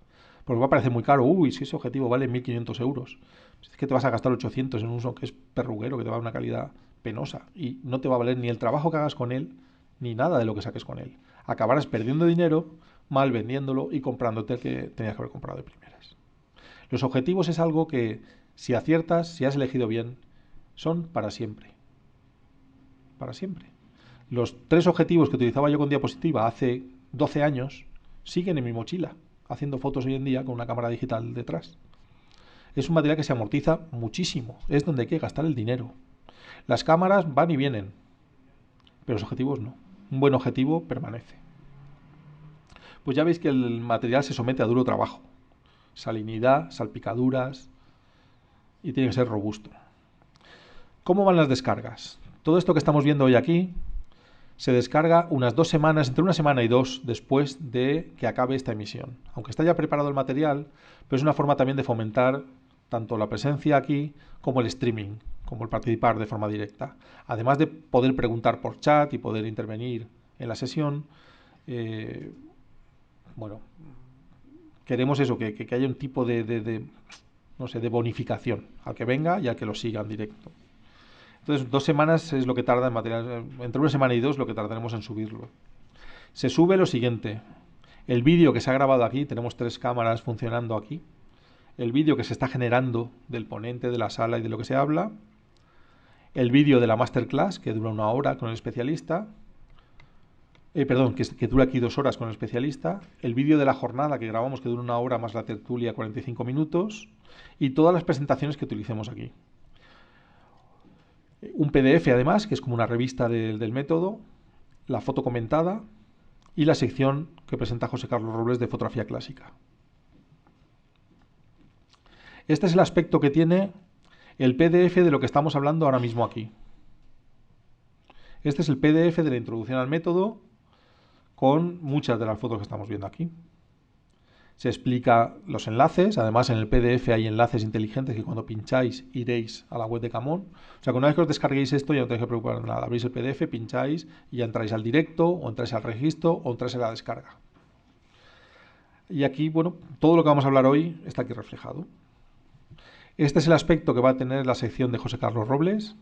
Porque va a parecer muy caro. Uy, si ese objetivo vale 1.500 euros. Es que te vas a gastar 800 en un uso que es perruguero, que te va a dar una calidad penosa. Y no te va a valer ni el trabajo que hagas con él, ni nada de lo que saques con él. Acabarás perdiendo dinero, mal vendiéndolo y comprándote el que tenías que haber comprado de primeras. Los objetivos es algo que, si aciertas, si has elegido bien, son para siempre. Para siempre. Los 3 objetivos que utilizaba yo con diapositiva hace 12 años siguen en mi mochila, haciendo fotos hoy en día con una cámara digital detrás. Es un material que se amortiza muchísimo, es donde hay que gastar el dinero. Las cámaras van y vienen, pero los objetivos no. Un buen objetivo permanece. Pues ya veis que el material se somete a duro trabajo. Salinidad, salpicaduras, y tiene que ser robusto. ¿Cómo van las descargas? Todo esto que estamos viendo hoy aquí se descarga unas 2 semanas, entre una semana y 2 después de que acabe esta emisión. Aunque está ya preparado el material, pero es una forma también de fomentar tanto la presencia aquí como el streaming, como el participar de forma directa. Además de poder preguntar por chat y poder intervenir en la sesión, bueno, queremos eso, que haya un tipo no sé, de bonificación al que venga y al que lo siga en directo. Entonces, 2 semanas es lo que tarda en material, entre una semana y 2 lo que tardaremos en subirlo. Se sube lo siguiente: el vídeo que se ha grabado aquí, tenemos 3 cámaras funcionando aquí, el vídeo que se está generando del ponente, de la sala y de lo que se habla, el vídeo de la masterclass, que dura 1 hora con el especialista, que dura aquí 2 horas con el especialista, el vídeo de la jornada que grabamos, que dura 1 hora más la tertulia, 45 minutos, y todas las presentaciones que utilicemos aquí. Un PDF además, que es como una revista del método, la foto comentada y la sección que presenta José Carlos Robles de fotografía clásica. Este es el aspecto que tiene el PDF de lo que estamos hablando ahora mismo aquí. Este es el PDF de la introducción al método con muchas de las fotos que estamos viendo aquí. Se explica los enlaces, además en el PDF hay enlaces inteligentes que cuando pincháis iréis a la web de Camón. O sea que una vez que os descarguéis esto ya no tenéis que preocupar de nada. Abrís el PDF, pincháis y ya entráis al directo, o entráis al registro, o entráis en la descarga. Y aquí, bueno, todo lo que vamos a hablar hoy está aquí reflejado. Este es el aspecto que va a tener la sección de José Carlos Robles,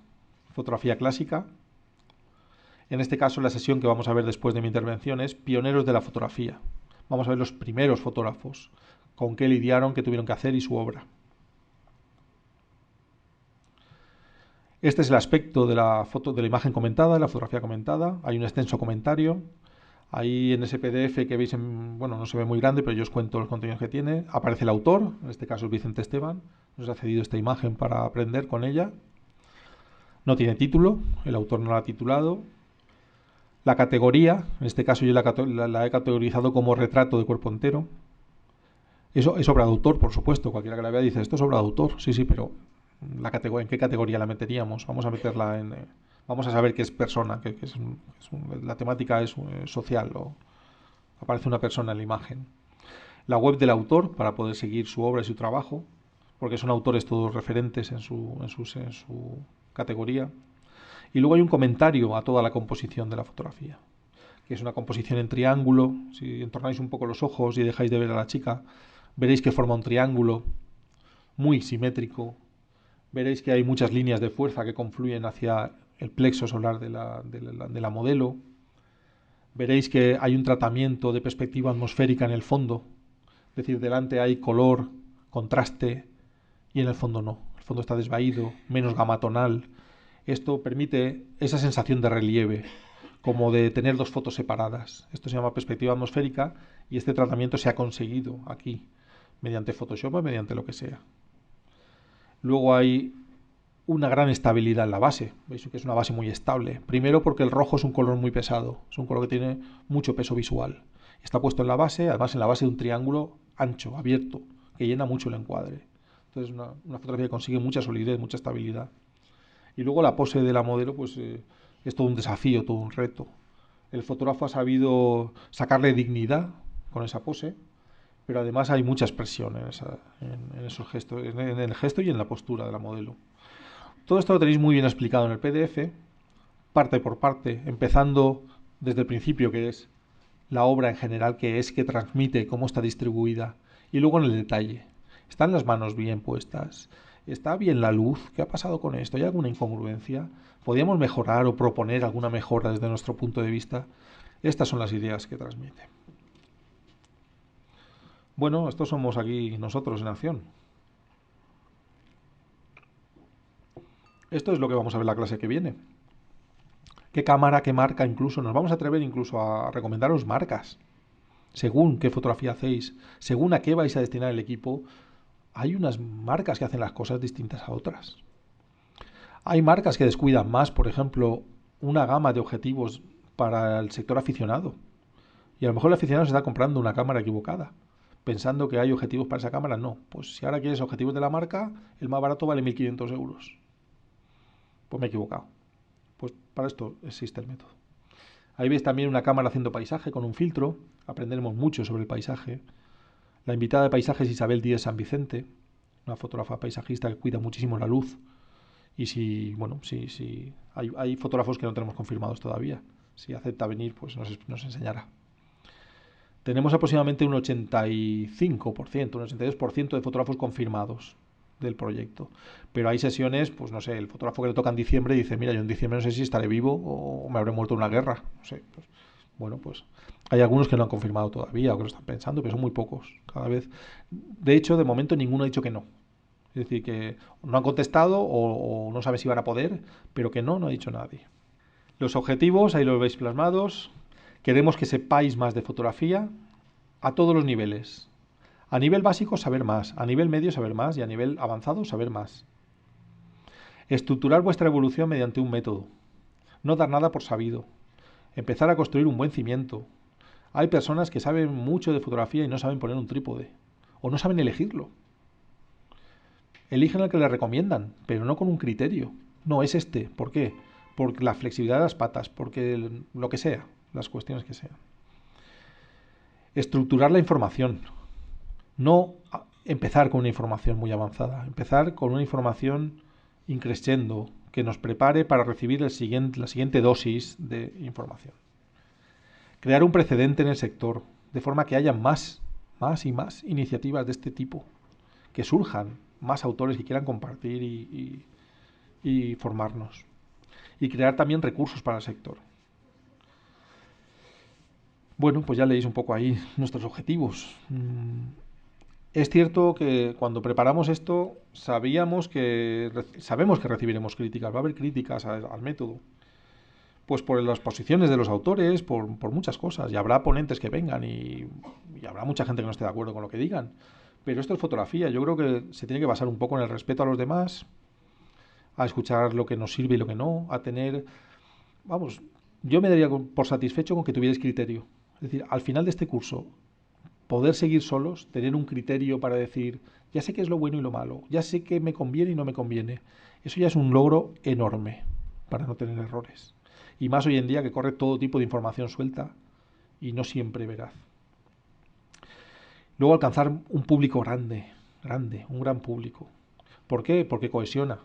fotografía clásica. En este caso, la sesión que vamos a ver después de mi intervención es Pioneros de la fotografía. Vamos a ver los primeros fotógrafos, con qué lidiaron, qué tuvieron que hacer y su obra. Este es el aspecto de la foto, de la imagen comentada, de la fotografía comentada. Hay un extenso comentario. Ahí en ese PDF que veis, bueno, no se ve muy grande, pero yo os cuento los contenidos que tiene. Aparece el autor, en este caso es Vicente Esteban. Nos ha cedido esta imagen para aprender con ella. No tiene título, el autor no la ha titulado. La categoría, en este caso yo la he categorizado como retrato de cuerpo entero. Eso es obra de autor, por supuesto. Cualquiera que la vea dice, esto es obra de autor. Sí, pero ¿en qué categoría la meteríamos? Vamos a meterla vamos a saber qué es persona, la temática es social, o aparece una persona en la imagen. La web del autor, para poder seguir su obra y su trabajo, porque son autores todos referentes en su categoría. Y luego hay un comentario a toda la composición de la fotografía, que es una composición en triángulo. Si entornáis un poco los ojos y dejáis de ver a la chica, veréis que forma un triángulo muy simétrico. Veréis que hay muchas líneas de fuerza que confluyen hacia el plexo solar de la modelo. Veréis que hay un tratamiento de perspectiva atmosférica en el fondo. Es decir, delante hay color, contraste, y en el fondo no. El fondo está desvaído, menos gamatonal. Esto permite esa sensación de relieve, como de tener 2 fotos separadas. Esto se llama perspectiva atmosférica y este tratamiento se ha conseguido aquí, mediante Photoshop o mediante lo que sea. Luego hay una gran estabilidad en la base. Veis que es una base muy estable. Primero porque el rojo es un color muy pesado, es un color que tiene mucho peso visual. Está puesto en la base, además en la base de un triángulo ancho, abierto, que llena mucho el encuadre. Entonces una fotografía que consigue mucha solidez, mucha estabilidad. Y luego la pose de la modelo pues es todo un desafío, todo un reto. El fotógrafo ha sabido sacarle dignidad con esa pose, pero además hay mucha expresión en esos gestos, en el gesto y en la postura de la modelo. Todo esto lo tenéis muy bien explicado en el PDF, parte por parte, empezando desde el principio, que es la obra en general, que transmite, cómo está distribuida, y luego en el detalle. ¿Están las manos bien puestas? ¿Está bien la luz? ¿Qué ha pasado con esto? ¿Hay alguna incongruencia? ¿Podríamos mejorar o proponer alguna mejora desde nuestro punto de vista? Estas son las ideas que transmite. Bueno, estos somos aquí nosotros en acción. Esto es lo que vamos a ver la clase que viene. ¿Qué cámara, qué marca incluso? Nos vamos a atrever incluso a recomendaros marcas. Según qué fotografía hacéis, según a qué vais a destinar el equipo, hay unas marcas que hacen las cosas distintas a otras. Hay marcas que descuidan más, por ejemplo, una gama de objetivos para el sector aficionado. Y a lo mejor el aficionado se está comprando una cámara equivocada, pensando que hay objetivos para esa cámara. No, pues si ahora quieres objetivos de la marca, el más barato vale 1.500 euros. Pues me he equivocado. Pues para esto existe el método. Ahí veis también una cámara haciendo paisaje con un filtro. Aprenderemos mucho sobre el paisaje. La invitada de paisaje es Isabel Díez San Vicente, una fotógrafa paisajista que cuida muchísimo la luz. Y si hay fotógrafos que no tenemos confirmados todavía. Si acepta venir, pues nos enseñará. Tenemos aproximadamente un 85%, un 82% de fotógrafos confirmados del proyecto. Pero hay sesiones, pues no sé, el fotógrafo que le toca en diciembre dice, mira, yo en diciembre no sé si estaré vivo o me habré muerto en una guerra. No sé, pues, bueno, pues hay algunos que no han confirmado todavía o que lo están pensando, pero son muy pocos cada vez. De hecho, de momento ninguno ha dicho que no. Es decir, que no han contestado o no sabe si van a poder, pero que no ha dicho nadie. Los objetivos, ahí los veis plasmados. Queremos que sepáis más de fotografía a todos los niveles. A nivel básico, saber más. A nivel medio, saber más. Y a nivel avanzado, saber más. Estructurar vuestra evolución mediante un método. No dar nada por sabido. Empezar a construir un buen cimiento. Hay personas que saben mucho de fotografía y no saben poner un trípode. O no saben elegirlo. Eligen el que les recomiendan, pero no con un criterio. No, es este. ¿Por qué? Por la flexibilidad de las patas, porque lo que sea, las cuestiones que sean. Estructurar la información. No empezar con una información muy avanzada, empezar con una información increscendo que nos prepare para recibir la siguiente dosis de información. Crear un precedente en el sector, de forma que haya más y más iniciativas de este tipo, que surjan más autores que quieran compartir y formarnos. Y crear también recursos para el sector. Bueno, pues ya leéis un poco ahí nuestros objetivos. Es cierto que cuando preparamos esto sabemos que recibiremos críticas, va a haber críticas al método. Pues por las posiciones de los autores, por muchas cosas. Y habrá ponentes que vengan y habrá mucha gente que no esté de acuerdo con lo que digan. Pero esto es fotografía. Yo creo que se tiene que basar un poco en el respeto a los demás, a escuchar lo que nos sirve y lo que no, a tener... Vamos, yo me daría por satisfecho con que tuvierais criterio. Es decir, al final de este curso, poder seguir solos, tener un criterio para decir, ya sé qué es lo bueno y lo malo, ya sé qué me conviene y no me conviene. Eso ya es un logro enorme para no tener errores. Y más hoy en día que corre todo tipo de información suelta y no siempre veraz. Luego alcanzar un público grande, un gran público. ¿Por qué? Porque cohesiona.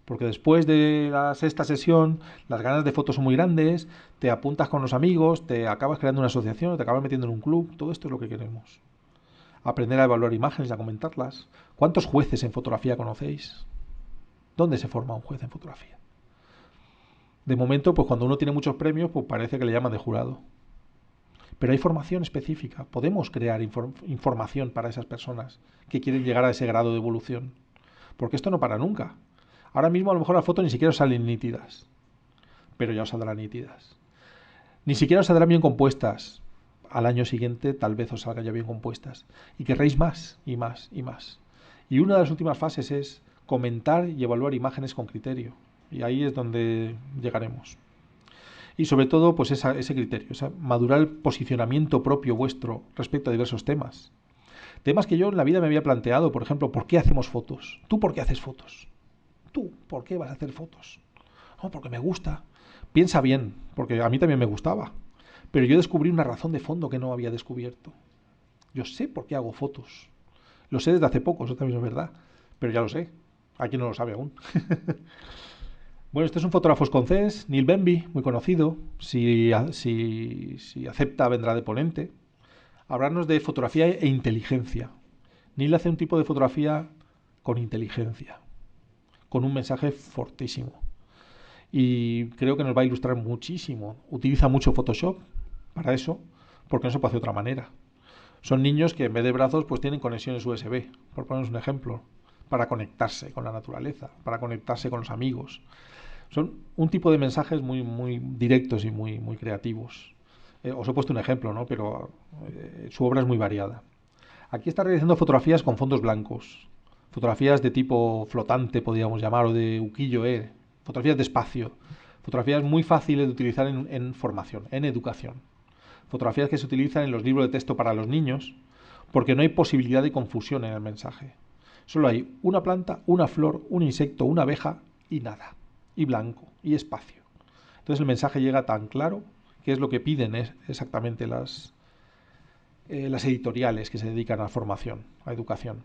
Porque después de la sexta sesión, las ganas de fotos son muy grandes, te apuntas con los amigos, te acabas creando una asociación, te acabas metiendo en un club, todo esto es lo que queremos. Aprender a evaluar imágenes y a comentarlas. ¿Cuántos jueces en fotografía conocéis? ¿Dónde se forma un juez en fotografía? De momento, pues cuando uno tiene muchos premios, pues parece que le llaman de jurado. Pero hay formación específica. Podemos crear información para esas personas que quieren llegar a ese grado de evolución. Porque esto no para nunca. Ahora mismo a lo mejor las fotos ni siquiera os salen nítidas. Pero ya os saldrán nítidas. Ni siquiera os saldrán bien compuestas. Al año siguiente tal vez os salgan ya bien compuestas. Y querréis más y más y más. Y una de las últimas fases es comentar y evaluar imágenes con criterio. Y ahí es donde llegaremos. Y sobre todo, pues ese criterio, madurar el posicionamiento propio vuestro respecto a diversos temas. Temas que yo en la vida me había planteado, por ejemplo, ¿por qué hacemos fotos? ¿Tú por qué haces fotos? ¿Tú por qué vas a hacer fotos? No, porque me gusta. Piensa bien, porque a mí también me gustaba. Pero yo descubrí una razón de fondo que no había descubierto. Yo sé por qué hago fotos. Lo sé desde hace poco, eso también es verdad. Pero ya lo sé. Aquí no lo sabe aún. Bueno, este es un fotógrafo escocés, Neil Benby, muy conocido. Si acepta, vendrá de ponente. Hablarnos de fotografía e inteligencia. Neil hace un tipo de fotografía con inteligencia, con un mensaje fortísimo. Y creo que nos va a ilustrar muchísimo. Utiliza mucho Photoshop para eso, porque no se puede hacer de otra manera. Son niños que en vez de brazos pues tienen conexiones USB, por ponernos un ejemplo, para conectarse con la naturaleza, para conectarse con los amigos. Son un tipo de mensajes muy, muy directos y muy, muy creativos. Os he puesto un ejemplo, ¿no? Pero su obra es muy variada. Aquí está realizando fotografías con fondos blancos, fotografías de tipo flotante, podríamos llamar, o de ukiyo-e, fotografías de espacio, fotografías muy fáciles de utilizar en formación, en educación. Fotografías que se utilizan en los libros de texto para los niños, porque no hay posibilidad de confusión en el mensaje. Solo hay una planta, una flor, un insecto, una abeja y nada. Y blanco, y espacio. Entonces el mensaje llega tan claro que es lo que piden exactamente las editoriales que se dedican a formación, a educación.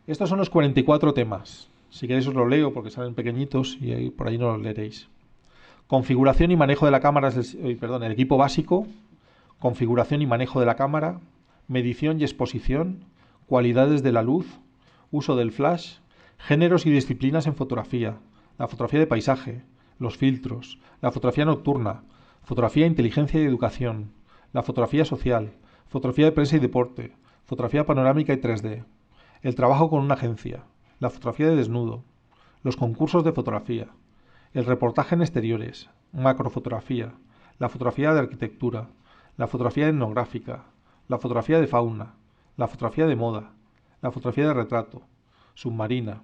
Estos son los 44 temas. Si queréis os los leo porque salen pequeñitos y ahí, por ahí no los leeréis. Configuración y manejo de la cámara, el equipo básico, configuración y manejo de la cámara, medición y exposición, cualidades de la luz, uso del flash, géneros y disciplinas en fotografía, la fotografía de paisaje, los filtros, la fotografía nocturna, fotografía, inteligencia y educación, la fotografía social, fotografía de prensa y deporte, fotografía panorámica y 3D, el trabajo con una agencia, la fotografía de desnudo, los concursos de fotografía, el reportaje en exteriores, macrofotografía, la fotografía de arquitectura, la fotografía etnográfica, la fotografía de fauna, la fotografía de moda, la fotografía de retrato, submarina,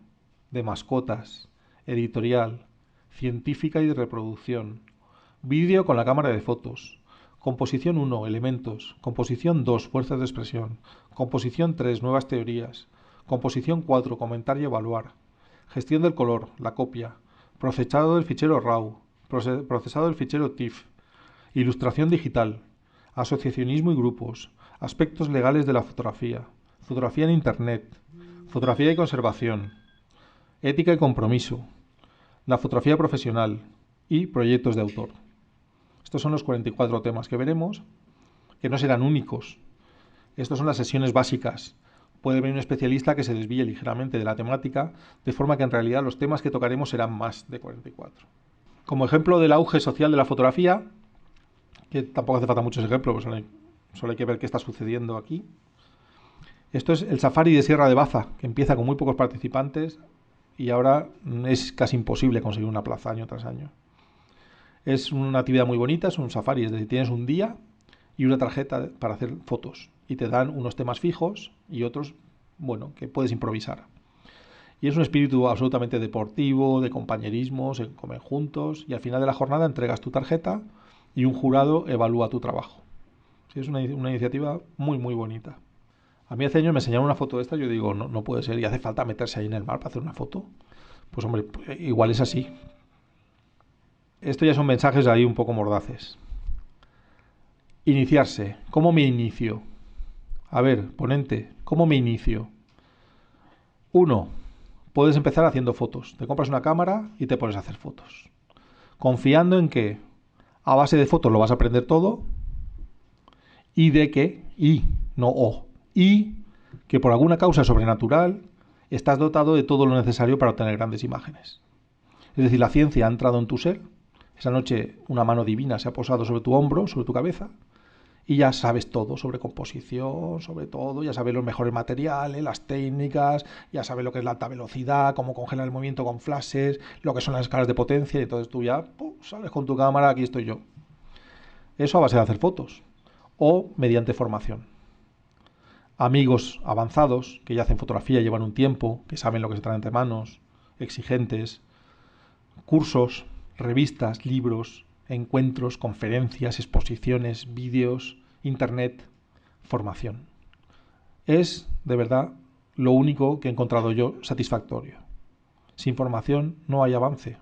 de mascotas, editorial, científica y de reproducción, vídeo con la cámara de fotos, composición 1, elementos, composición 2, fuerzas de expresión, composición 3, nuevas teorías, composición 4, comentar y evaluar, gestión del color, la copia, procesado del fichero RAW, procesado del fichero TIFF, ilustración digital, asociacionismo y grupos, aspectos legales de la fotografía, fotografía en Internet, fotografía y conservación, ética y compromiso, la fotografía profesional y proyectos de autor. Estos son los 44 temas que veremos, que no serán únicos. Estas son las sesiones básicas. Puede venir un especialista que se desvíe ligeramente de la temática, de forma que en realidad los temas que tocaremos serán más de 44. Como ejemplo del auge social de la fotografía, que tampoco hace falta muchos ejemplos, solo hay que ver qué está sucediendo aquí. Esto es el Safari de Sierra de Baza, que empieza con muy pocos participantes y ahora es casi imposible conseguir una plaza año tras año. Es una actividad muy bonita, es un safari, es decir, tienes un día y una tarjeta para hacer fotos y te dan unos temas fijos y otros, bueno, que puedes improvisar. Y es un espíritu absolutamente deportivo, de compañerismo, se comen juntos y al final de la jornada entregas tu tarjeta y un jurado evalúa tu trabajo. Sí, es una iniciativa muy, muy bonita. A mí hace años me enseñaron una foto de esta y yo digo, no puede ser, y hace falta meterse ahí en el mar para hacer una foto. Pues hombre, igual es así. Esto ya son mensajes ahí un poco mordaces. Iniciarse. ¿Cómo me inicio? A ver, ponente, ¿cómo me inicio? 1. Puedes empezar haciendo fotos. Te compras una cámara y te pones a hacer fotos. Confiando en que a base de fotos lo vas a aprender todo y de que, y que por alguna causa sobrenatural estás dotado de todo lo necesario para obtener grandes imágenes. Es decir, la ciencia ha entrado en tu ser. Esa noche una mano divina se ha posado sobre tu hombro, sobre tu cabeza, y ya sabes todo sobre composición, sobre todo, ya sabes los mejores materiales, las técnicas, ya sabes lo que es la alta velocidad, cómo congelar el movimiento con flashes, lo que son las escalas de potencia, y entonces tú ya sales con tu cámara, aquí estoy yo. Eso a base de hacer fotos, o mediante formación. amigos avanzados que ya hacen fotografía, llevan un tiempo, que saben lo que se trae entre manos, exigentes, cursos, revistas, libros, encuentros, conferencias, exposiciones, vídeos, internet, formación. Es, de verdad, lo único que he encontrado yo satisfactorio. Sin formación no hay avance.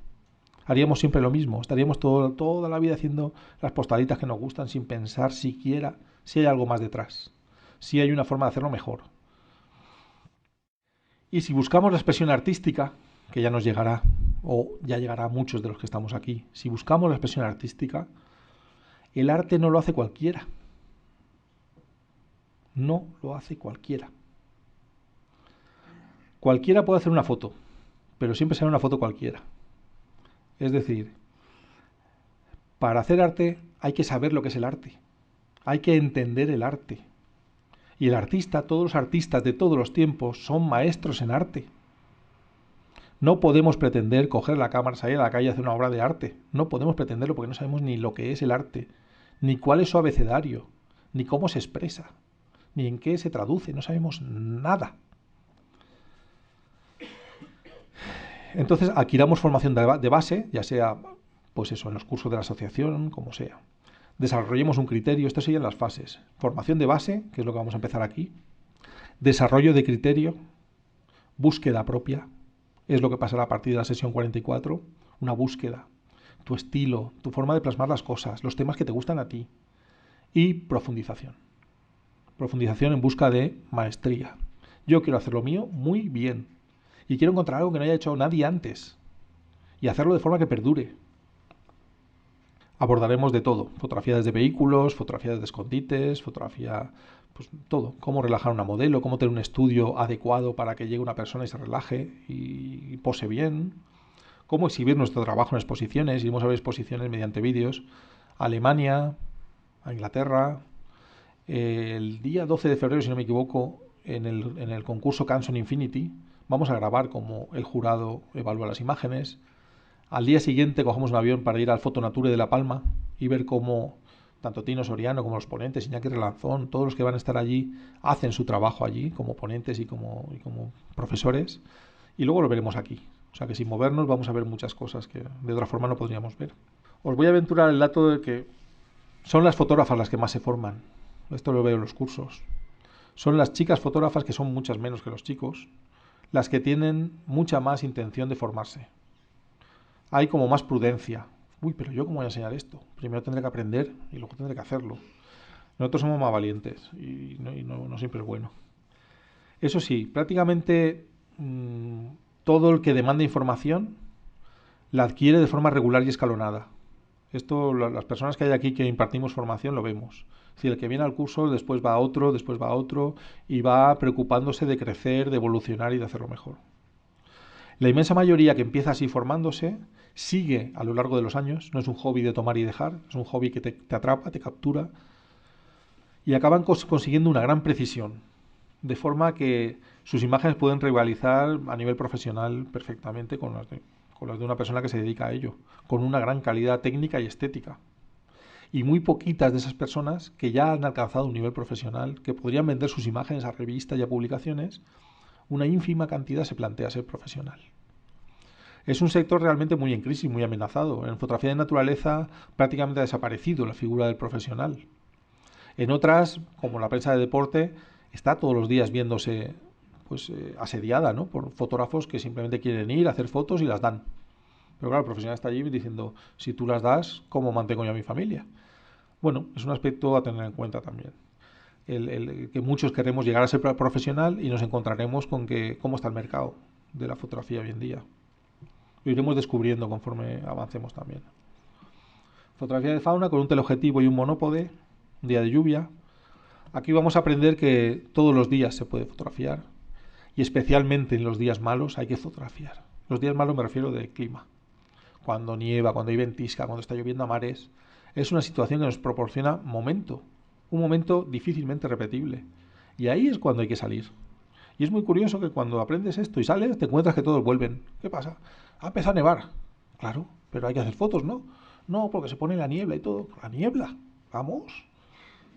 Haríamos siempre lo mismo, estaríamos toda la vida haciendo las postalitas que nos gustan sin pensar siquiera si hay algo más detrás, si hay una forma de hacerlo mejor. Y si buscamos la expresión artística, que ya nos llegará, o ya llegará a muchos de los que estamos aquí, si buscamos la expresión artística, el arte no lo hace cualquiera. No lo hace cualquiera. Cualquiera puede hacer una foto, pero siempre será una foto cualquiera. Es decir, para hacer arte hay que saber lo que es el arte. Hay que entender el arte. Y el artista, todos los artistas de todos los tiempos son maestros en arte. No podemos pretender coger la cámara, salir a la calle y hacer una obra de arte. No podemos pretenderlo porque no sabemos ni lo que es el arte, ni cuál es su abecedario, ni cómo se expresa, ni en qué se traduce. No sabemos nada. Entonces adquiramos formación de base, ya sea pues eso, en los cursos de la asociación, como sea. Desarrollemos un criterio, esto serían las fases. Formación de base, que es lo que vamos a empezar aquí. Desarrollo de criterio, búsqueda propia, es lo que pasará a partir de la sesión 44, una búsqueda, tu estilo, tu forma de plasmar las cosas, los temas que te gustan a ti. Y profundización. Profundización en busca de maestría. Yo quiero hacer lo mío muy bien y quiero encontrar algo que no haya hecho nadie antes y hacerlo de forma que perdure. Abordaremos de todo, fotografía desde vehículos, fotografía desde escondites, fotografía, pues todo, cómo relajar una modelo, cómo tener un estudio adecuado para que llegue una persona y se relaje y pose bien, cómo exhibir nuestro trabajo en exposiciones, iremos a ver exposiciones mediante vídeos, a Alemania, a Inglaterra, el día 12 de febrero, si no me equivoco, en el concurso Canson Infinity, vamos a grabar cómo el jurado evalúa las imágenes. Al día siguiente cogemos un avión para ir al Fotonature de La Palma y ver cómo tanto Tino Soriano como los ponentes, Iñaki Relanzón, todos los que van a estar allí, hacen su trabajo allí como ponentes y como profesores. Y luego lo veremos aquí. O sea que sin movernos vamos a ver muchas cosas que de otra forma no podríamos ver. Os voy a aventurar el dato de que son las fotógrafas las que más se forman. Esto lo veo en los cursos. Son las chicas fotógrafas, que son muchas menos que los chicos, las que tienen mucha más intención de formarse. Hay como más prudencia. Uy, pero yo cómo voy a enseñar esto. Primero tendré que aprender y luego tendré que hacerlo. Nosotros somos más valientes y no siempre es bueno. Eso sí, prácticamente todo el que demanda información la adquiere de forma regular y escalonada. Esto, las personas que hay aquí que impartimos formación lo vemos. Es decir, el que viene al curso después va a otro y va preocupándose de crecer, de evolucionar y de hacerlo mejor. La inmensa mayoría que empieza así formándose sigue a lo largo de los años, no es un hobby de tomar y dejar, es un hobby que te atrapa, te captura y acaban consiguiendo una gran precisión, de forma que sus imágenes pueden rivalizar a nivel profesional perfectamente con las de una persona que se dedica a ello, con una gran calidad técnica y estética. Y muy poquitas de esas personas que ya han alcanzado un nivel profesional, que podrían vender sus imágenes a revistas y a publicaciones, una ínfima cantidad se plantea ser profesional. Es un sector realmente muy en crisis, muy amenazado. En fotografía de naturaleza prácticamente ha desaparecido la figura del profesional. En otras, como la prensa de deporte, está todos los días viéndose asediada, ¿no?, por fotógrafos que simplemente quieren ir a hacer fotos y las dan. Pero claro, el profesional está allí diciendo, si tú las das, ¿cómo mantengo yo a mi familia? Bueno, es un aspecto a tener en cuenta también. El que muchos queremos llegar a ser profesional y nos encontraremos con cómo está el mercado de la fotografía hoy en día. Lo iremos descubriendo conforme avancemos también. Fotografía de fauna con un teleobjetivo y un monópode, un día de lluvia. Aquí vamos a aprender que todos los días se puede fotografiar y especialmente en los días malos hay que fotografiar. Los días malos me refiero de clima. Cuando nieva, cuando hay ventisca, cuando está lloviendo a mares. Es una situación que nos proporciona un momento difícilmente repetible. Y ahí es cuando hay que salir. Y es muy curioso que cuando aprendes esto y sales, te encuentras que todos vuelven. ¿Qué pasa? Ha empezado a nevar. Claro, pero hay que hacer fotos, ¿no? No, porque se pone la niebla y todo. ¿La niebla? Vamos.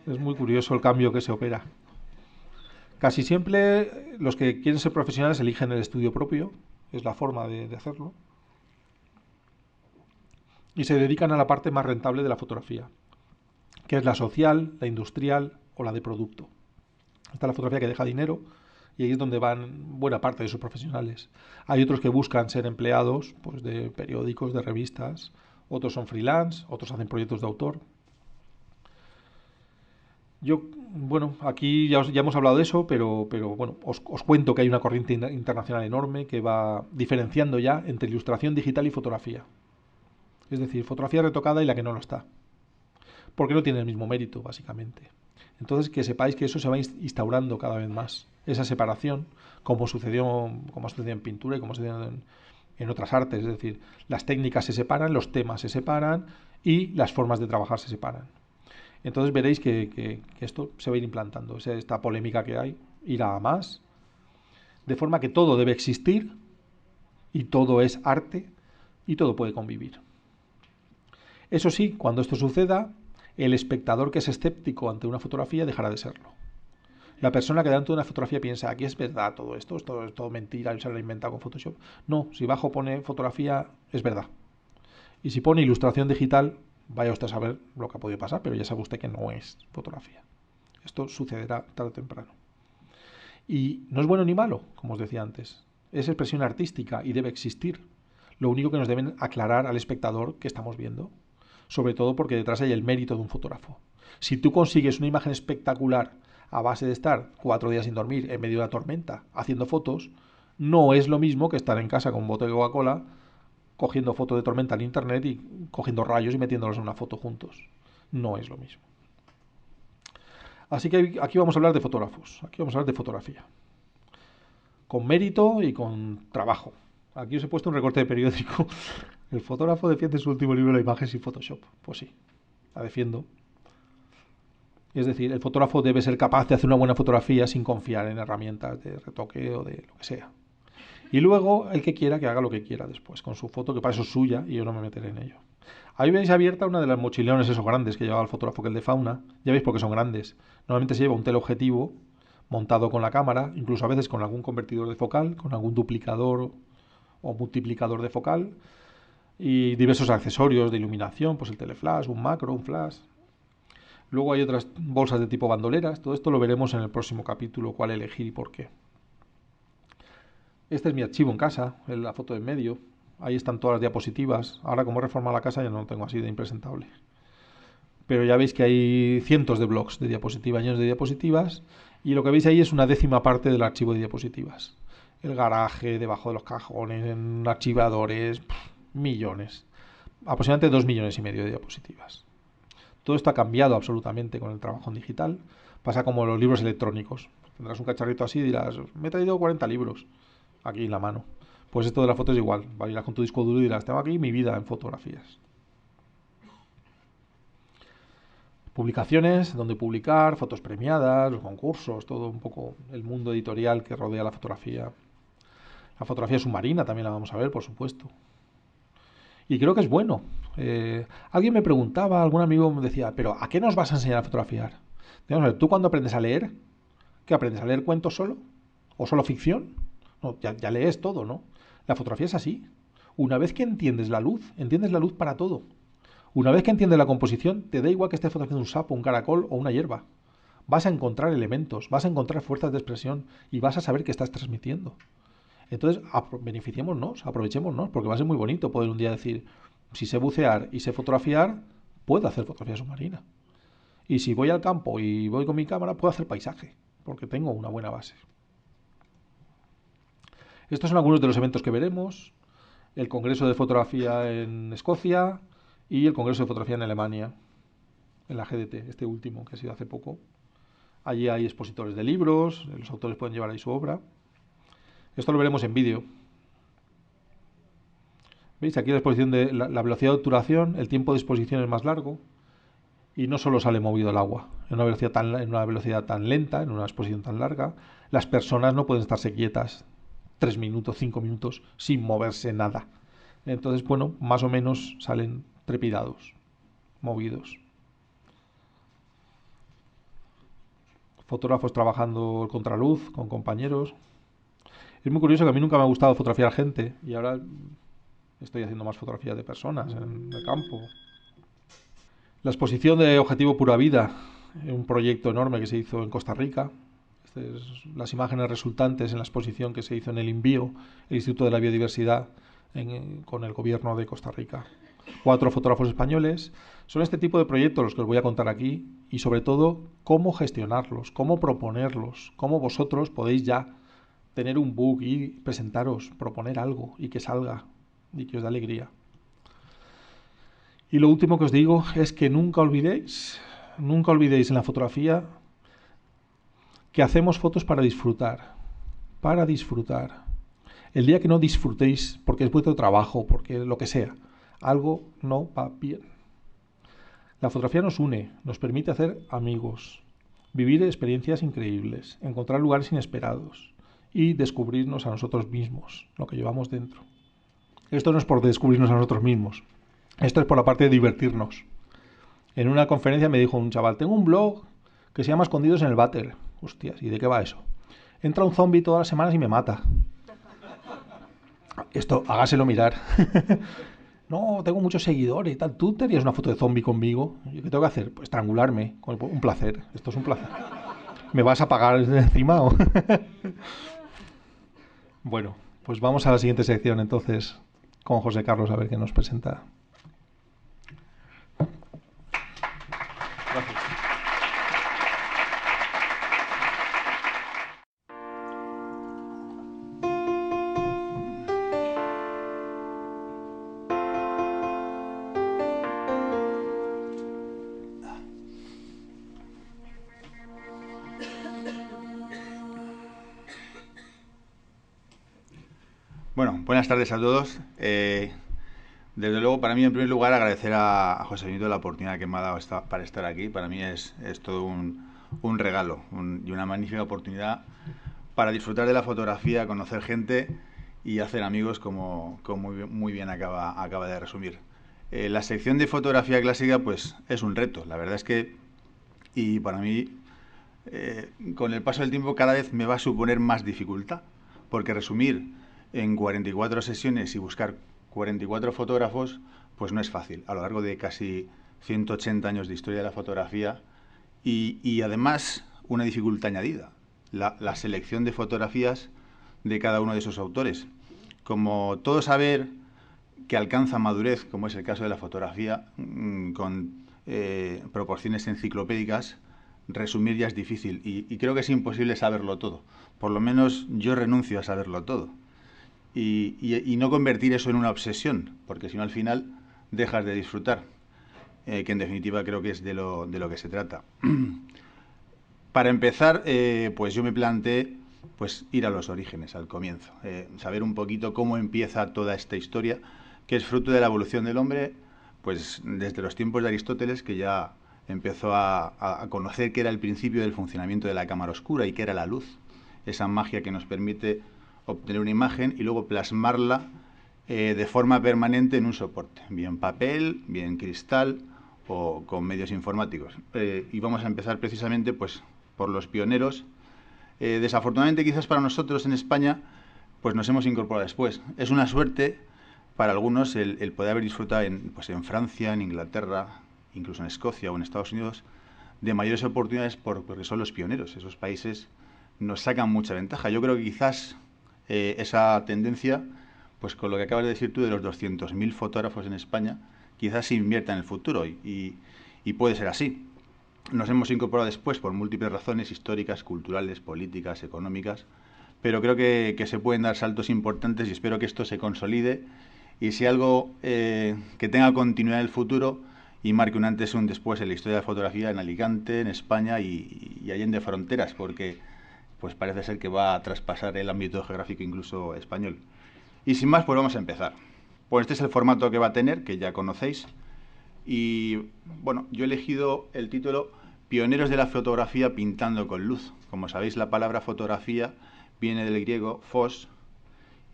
Es muy curioso el cambio que se opera. Casi siempre los que quieren ser profesionales eligen el estudio propio, es la forma de hacerlo, y se dedican a la parte más rentable de la fotografía, que es la social, la industrial o la de producto. Esta es la fotografía que deja dinero y ahí es donde van buena parte de sus profesionales. Hay otros que buscan ser empleados pues, de periódicos, de revistas, otros son freelance, otros hacen proyectos de autor. Yo, bueno, aquí ya hemos hablado de eso, pero bueno, os cuento que hay una corriente internacional enorme que va diferenciando ya entre ilustración digital y fotografía. Es decir, fotografía retocada y la que no lo está. Porque no tiene el mismo mérito, básicamente. Entonces, que sepáis que eso se va instaurando cada vez más. Esa separación, como ha sucedido en pintura y como sucedió en otras artes. Es decir, las técnicas se separan, los temas se separan y las formas de trabajar se separan. Entonces veréis que esto se va a ir implantando. Esta polémica que hay irá a más. De forma que todo debe existir y todo es arte y todo puede convivir. Eso sí, cuando esto suceda, el espectador que es escéptico ante una fotografía dejará de serlo. La persona que delante de una fotografía piensa, aquí es verdad todo esto, esto es todo mentira, se lo ha inventado con Photoshop. No, si bajo pone fotografía, es verdad. Y si pone ilustración digital, vaya usted a saber lo que ha podido pasar, pero ya sabe usted que no es fotografía. Esto sucederá tarde o temprano. Y no es bueno ni malo, como os decía antes. Es expresión artística y debe existir. Lo único que nos deben aclarar al espectador que estamos viendo, sobre todo porque detrás hay el mérito de un fotógrafo. Si tú consigues una imagen espectacular a base de estar 4 días sin dormir en medio de la tormenta haciendo fotos, no es lo mismo que estar en casa con un bote de Coca-Cola cogiendo fotos de tormenta en internet y cogiendo rayos y metiéndolos en una foto juntos. No es lo mismo. Así que aquí vamos a hablar de fotógrafos, aquí vamos a hablar de fotografía. Con mérito y con trabajo. Aquí os he puesto un recorte de periódico. El fotógrafo defiende su último libro, La imagen sin Photoshop. Pues sí, la defiendo. Es decir, el fotógrafo debe ser capaz de hacer una buena fotografía sin confiar en herramientas de retoque o de lo que sea. Y luego, el que quiera, que haga lo que quiera después, con su foto, que para eso es suya, y yo no me meteré en ello. Ahí veis abierta una de las mochilones esos grandes que llevaba el fotógrafo, que el de fauna. Ya veis porque son grandes. Normalmente se lleva un teleobjetivo montado con la cámara, incluso a veces con algún convertidor de focal, con algún duplicador o multiplicador de focal, y diversos accesorios de iluminación, pues el teleflash, un macro, un flash. Luego hay otras bolsas de tipo bandoleras. Todo esto lo veremos en el próximo capítulo, cuál elegir y por qué. Este es mi archivo en casa, la foto de en medio. Ahí están todas las diapositivas. Ahora, como he reformado la casa, ya no lo tengo así de impresentable. Pero ya veis que hay cientos de blogs de diapositivas, llenos de diapositivas. Y lo que veis ahí es una 10ª parte del archivo de diapositivas. El garaje, debajo de los cajones, en archivadores, millones. Aproximadamente 2,5 millones de diapositivas. Todo esto ha cambiado absolutamente con el trabajo en digital. Pasa como los libros electrónicos. Tendrás un cacharrito así y dirás, me he traído 40 libros aquí en la mano. Pues esto de la foto es igual. Vas a ir con tu disco duro y dirás, tengo aquí mi vida en fotografías. Publicaciones, donde publicar, fotos premiadas, los concursos, todo un poco el mundo editorial que rodea la fotografía. La fotografía submarina también la vamos a ver, por supuesto. Y creo que es bueno. Alguien me preguntaba, algún amigo me decía, pero ¿a qué nos vas a enseñar a fotografiar? Vamos a ver, ¿tú cuando aprendes a leer? ¿Qué aprendes? ¿A leer cuentos solo? ¿O solo ficción? No, ya lees todo, ¿no? La fotografía es así. Una vez que entiendes la luz para todo. Una vez que entiendes la composición, te da igual que estés fotografiando un sapo, un caracol o una hierba. Vas a encontrar elementos, vas a encontrar fuerzas de expresión y vas a saber qué estás transmitiendo. Entonces, beneficiémonos, aprovechémonos, porque va a ser muy bonito poder un día decir, si sé bucear y sé fotografiar, puedo hacer fotografía submarina. Y si voy al campo y voy con mi cámara, puedo hacer paisaje, porque tengo una buena base. Estos son algunos de los eventos que veremos. El Congreso de Fotografía en Escocia y el Congreso de Fotografía en Alemania, en la GDT, este último, que ha sido hace poco. Allí hay expositores de libros, los autores pueden llevar ahí su obra. Esto lo veremos en vídeo. ¿Veis? Aquí la exposición de la velocidad de obturación, el tiempo de exposición es más largo y no solo sale movido el agua. En una velocidad tan lenta, en una exposición tan larga, las personas no pueden estarse quietas 3 minutos, 5 minutos sin moverse nada. Entonces, bueno, más o menos salen trepidados, movidos. fotógrafos trabajando el contraluz con compañeros. Es muy curioso que a mí nunca me ha gustado fotografiar gente y ahora estoy haciendo más fotografías de personas en el campo. La exposición de Objetivo Pura Vida, un proyecto enorme que se hizo en Costa Rica. Las imágenes resultantes en la exposición que se hizo en el INBIO, el Instituto de la Biodiversidad, con el gobierno de Costa Rica. 4 fotógrafos españoles. Son este tipo de proyectos los que os voy a contar aquí y sobre todo cómo gestionarlos, cómo proponerlos, cómo vosotros podéis ya tener un book y presentaros, proponer algo y que salga y que os dé alegría. Y lo último que os digo es que nunca olvidéis en la fotografía que hacemos fotos para disfrutar. Para disfrutar. El día que no disfrutéis, porque es vuestro trabajo, porque lo que sea, algo no va bien. La fotografía nos une, nos permite hacer amigos, vivir experiencias increíbles, encontrar lugares inesperados y descubrirnos a nosotros mismos, lo que llevamos dentro. Esto no es por descubrirnos a nosotros mismos, esto es por la parte de divertirnos. En una conferencia me dijo un chaval, tengo un blog que se llama Escondidos en el Váter. Hostias, ¿y de qué va eso? Entra un zombie todas las semanas y me mata. Esto, hágaselo mirar. No, tengo muchos seguidores y tal. ¿Tú te harías una foto de zombie conmigo? ¿Yo qué tengo que hacer? Pues estrangularme. Un placer. Esto es un placer. ¿Me vas a pagar encima o...? Bueno, pues vamos a la siguiente sección entonces con José Carlos a ver qué nos presenta. Gracias. Bueno, buenas tardes a todos. Desde luego, para mí, en primer lugar, agradecer a José Benito la oportunidad que me ha dado para estar aquí. Para mí es todo un regalo y una magnífica oportunidad para disfrutar de la fotografía, conocer gente y hacer amigos, como muy bien acaba de resumir. La sección de fotografía clásica pues es un reto. La verdad es que, y para mí, con el paso del tiempo cada vez me va a suponer más dificultad, porque resumir en 44 sesiones y buscar 44 fotógrafos, pues no es fácil, a lo largo de casi 180 años de historia de la fotografía y además una dificultad añadida, la selección de fotografías de cada uno de esos autores. Como todo saber que alcanza madurez, como es el caso de la fotografía, con proporciones enciclopédicas, resumir ya es difícil y creo que es imposible saberlo todo. Por lo menos yo renuncio a saberlo todo. Y no convertir eso en una obsesión, porque si no al final dejas de disfrutar, que en definitiva creo que es de lo que se trata. Para empezar, pues yo me planteé pues ir a los orígenes, al comienzo, saber un poquito cómo empieza toda esta historia, que es fruto de la evolución del hombre, pues desde los tiempos de Aristóteles, que ya empezó a conocer qué era el principio del funcionamiento de la cámara oscura y qué era la luz, esa magia que nos permite obtener una imagen y luego plasmarla de forma permanente en un soporte, bien papel, bien cristal o con medios informáticos. Y vamos a empezar precisamente pues por los pioneros. Desafortunadamente quizás para nosotros en España pues nos hemos incorporado después. Es una suerte para algunos el poder haber disfrutado en Francia, en Inglaterra, incluso en Escocia o en Estados Unidos de mayores oportunidades porque son los pioneros. Esos países nos sacan mucha ventaja. Yo creo que quizás esa tendencia, pues con lo que acabas de decir tú de los 200.000 fotógrafos en España, quizás se invierta en el futuro y puede ser así. Nos hemos incorporado después por múltiples razones históricas, culturales, políticas, económicas, pero creo que se pueden dar saltos importantes y espero que esto se consolide y sea algo que tenga continuidad en el futuro y marque un antes y un después en la historia de la fotografía en Alicante, en España y allende fronteras, porque pues parece ser que va a traspasar el ámbito geográfico incluso español. Y sin más, pues vamos a empezar. Pues este es el formato que va a tener, que ya conocéis. Y bueno, yo he elegido el título Pioneros de la fotografía pintando con luz. Como sabéis, la palabra fotografía viene del griego phos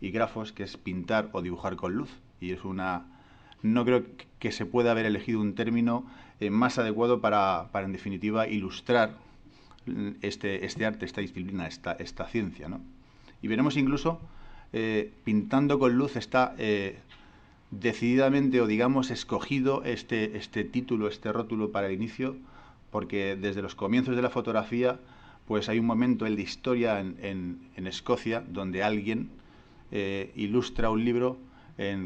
y grafos, que es pintar o dibujar con luz. Y es no creo que se pueda haber elegido un término más adecuado para en definitiva ilustrar este arte, esta disciplina, esta ciencia, ¿no? Y veremos incluso pintando con luz está decididamente, o digamos, escogido este título, este rótulo para el inicio, porque desde los comienzos de la fotografía pues hay un momento en la historia en Escocia donde alguien ilustra un libro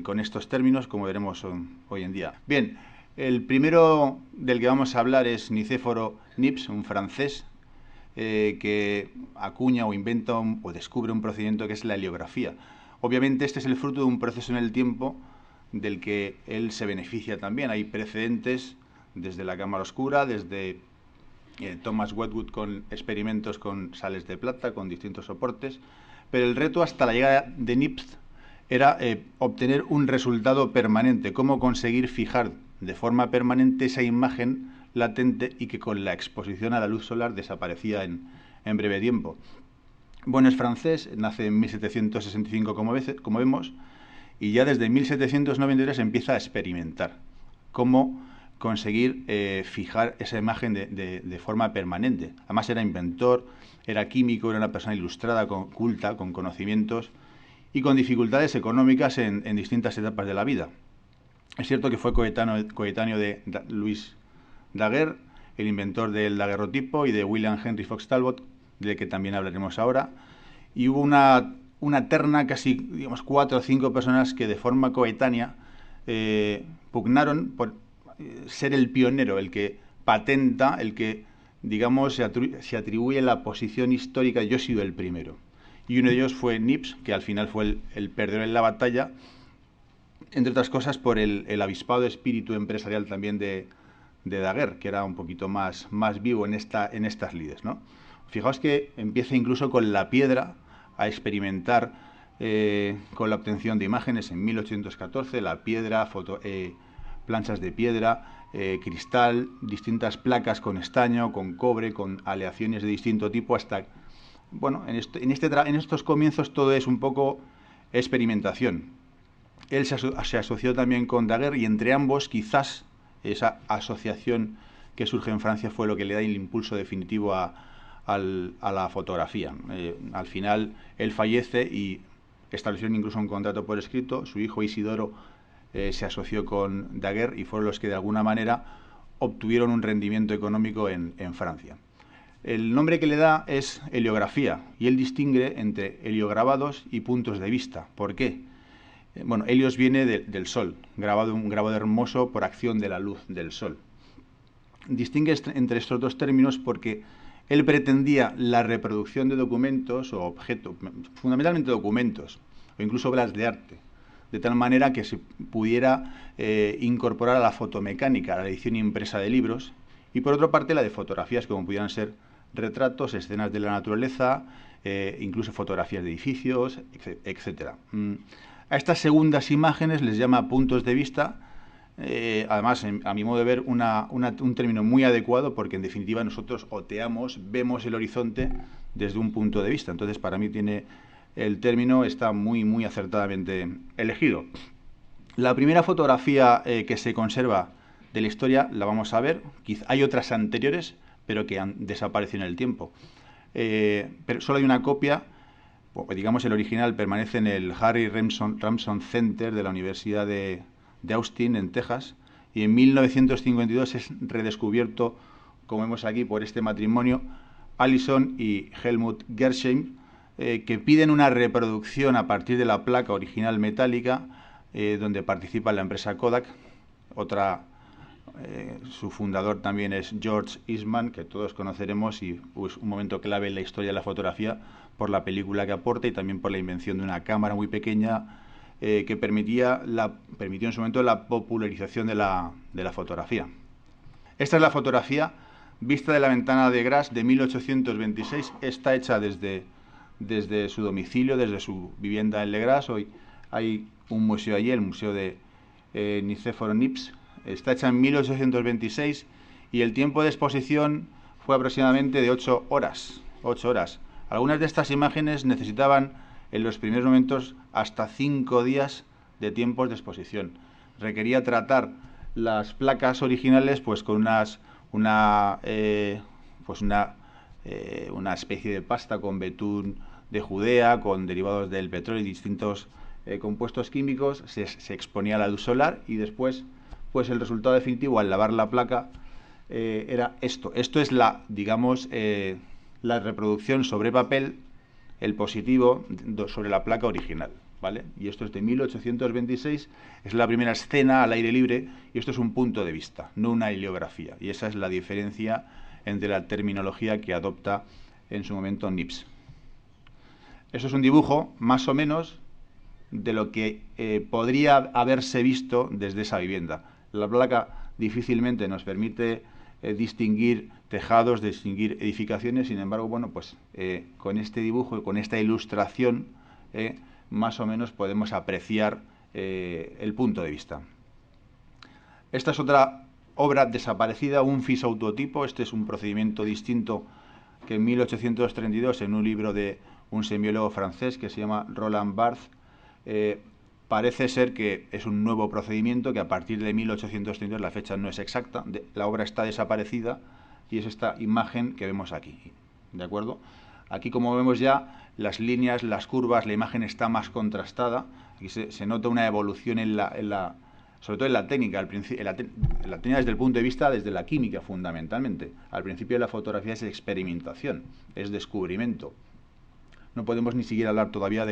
con estos términos, como veremos hoy en día. Bien, el primero del que vamos a hablar es Nicéforo Nips, un francés que acuña o inventa o descubre un procedimiento que es la heliografía. Obviamente este es el fruto de un proceso en el tiempo del que él se beneficia también. Hay precedentes desde la cámara oscura, desde Thomas Wedgwood con experimentos con sales de plata, con distintos soportes, pero el reto hasta la llegada de Nips era obtener un resultado permanente, cómo conseguir fijar de forma permanente esa imagen latente y que con la exposición a la luz solar desaparecía en breve tiempo. Bueno, es francés, nace en 1765 como vemos, y ya desde 1793 empieza a experimentar cómo conseguir fijar esa imagen de forma permanente. Además era inventor, era químico, era una persona ilustrada, culta, con conocimientos y con dificultades económicas en distintas etapas de la vida. Es cierto que fue coetáneo de Louis Daguerre, el inventor del daguerrotipo, y de William Henry Fox Talbot, del que también hablaremos ahora, y hubo una terna, casi digamos 4 o 5 personas que de forma coetánea pugnaron por ser el pionero, el que patenta, el que digamos se atribuye la posición histórica, yo he sido el primero. Y uno de ellos fue Nips, que al final fue el perdedor en la batalla, entre otras cosas por el avispado espíritu empresarial también de Daguerre, que era un poquito más vivo en estas lides, ¿no? Fijaos que empieza incluso con la piedra a experimentar con la obtención de imágenes en 1814, la piedra, planchas de piedra, cristal, distintas placas con estaño, con cobre, con aleaciones de distinto tipo, hasta... Bueno, en estos comienzos todo es un poco experimentación. Él se asoció también con Daguerre y entre ambos quizás esa asociación que surge en Francia fue lo que le da el impulso definitivo a la fotografía. Al final él fallece y establecieron incluso un contrato por escrito. Su hijo Isidoro se asoció con Daguerre y fueron los que de alguna manera obtuvieron un rendimiento económico en Francia. El nombre que le da es heliografía y él distingue entre heliograbados y puntos de vista. ¿Por qué? Bueno, helios viene del sol, un grabado hermoso por acción de la luz del sol. Distingue entre estos dos términos porque él pretendía la reproducción de documentos o objetos, fundamentalmente documentos, o incluso obras de arte, de tal manera que se pudiera incorporar a la fotomecánica, a la edición impresa de libros, y por otra parte la de fotografías, como pudieran ser retratos, escenas de la naturaleza, incluso fotografías de edificios, etc. A estas segundas imágenes les llama puntos de vista, además, a mi modo de ver, un término muy adecuado porque en definitiva nosotros vemos el horizonte desde un punto de vista. Entonces, para mí el término está muy acertadamente elegido. La primera fotografía que se conserva de la historia la vamos a ver. Hay otras anteriores, pero que han desaparecido en el tiempo. Pero solo hay una copia. Digamos, el original permanece en el Harry Ramson Center de la Universidad de Austin, en Texas, y en 1952 es redescubierto, como vemos aquí, por este matrimonio, Allison y Helmut Gersheim, que piden una reproducción a partir de la placa original metálica, donde participa la empresa Kodak. Su fundador también es George Eastman, que todos conoceremos, y pues, un momento clave en la historia de la fotografía por la película que aporta y también por la invención de una cámara muy pequeña que permitió en su momento la popularización de la fotografía. Esta es la fotografía vista de la ventana de Grasse de 1826. Está hecha desde su domicilio, desde su vivienda en Le Grasse. Hoy hay un museo allí, el Museo de Nicéforo Nips. Está hecha en 1826 y el tiempo de exposición fue aproximadamente de 8 horas. 8 horas. Algunas de estas imágenes necesitaban en los primeros momentos hasta 5 días de tiempos de exposición. Requería tratar las placas originales pues con una una especie de pasta con betún de Judea, con derivados del petróleo y distintos compuestos químicos, se exponía a la luz solar y después, pues el resultado definitivo al lavar la placa era esto. Esto es la, digamos, la reproducción sobre papel, el positivo sobre la placa original, ¿vale? Y esto es de 1826, es la primera escena al aire libre y esto es un punto de vista, no una heliografía. Y esa es la diferencia entre la terminología que adopta en su momento Nips. Esto es un dibujo, más o menos, de lo que podría haberse visto desde esa vivienda. La placa difícilmente nos permite distinguir tejados, distinguir edificaciones, sin embargo, bueno, pues con este dibujo y con esta ilustración, más o menos podemos apreciar el punto de vista. Esta es otra obra desaparecida, un fisautotipo. Este es un procedimiento distinto que en 1832, en un libro de un semiólogo francés que se llama Roland Barthes, parece ser que es un nuevo procedimiento que a partir de 1832, la fecha no es exacta, la obra está desaparecida y es esta imagen que vemos aquí, ¿de acuerdo? Aquí, como vemos ya, las líneas, las curvas, la imagen está más contrastada. Aquí se nota una evolución sobre todo en la técnica, la técnica desde el punto de vista, desde la química fundamentalmente. Al principio la fotografía es experimentación, es descubrimiento. No podemos ni siquiera hablar todavía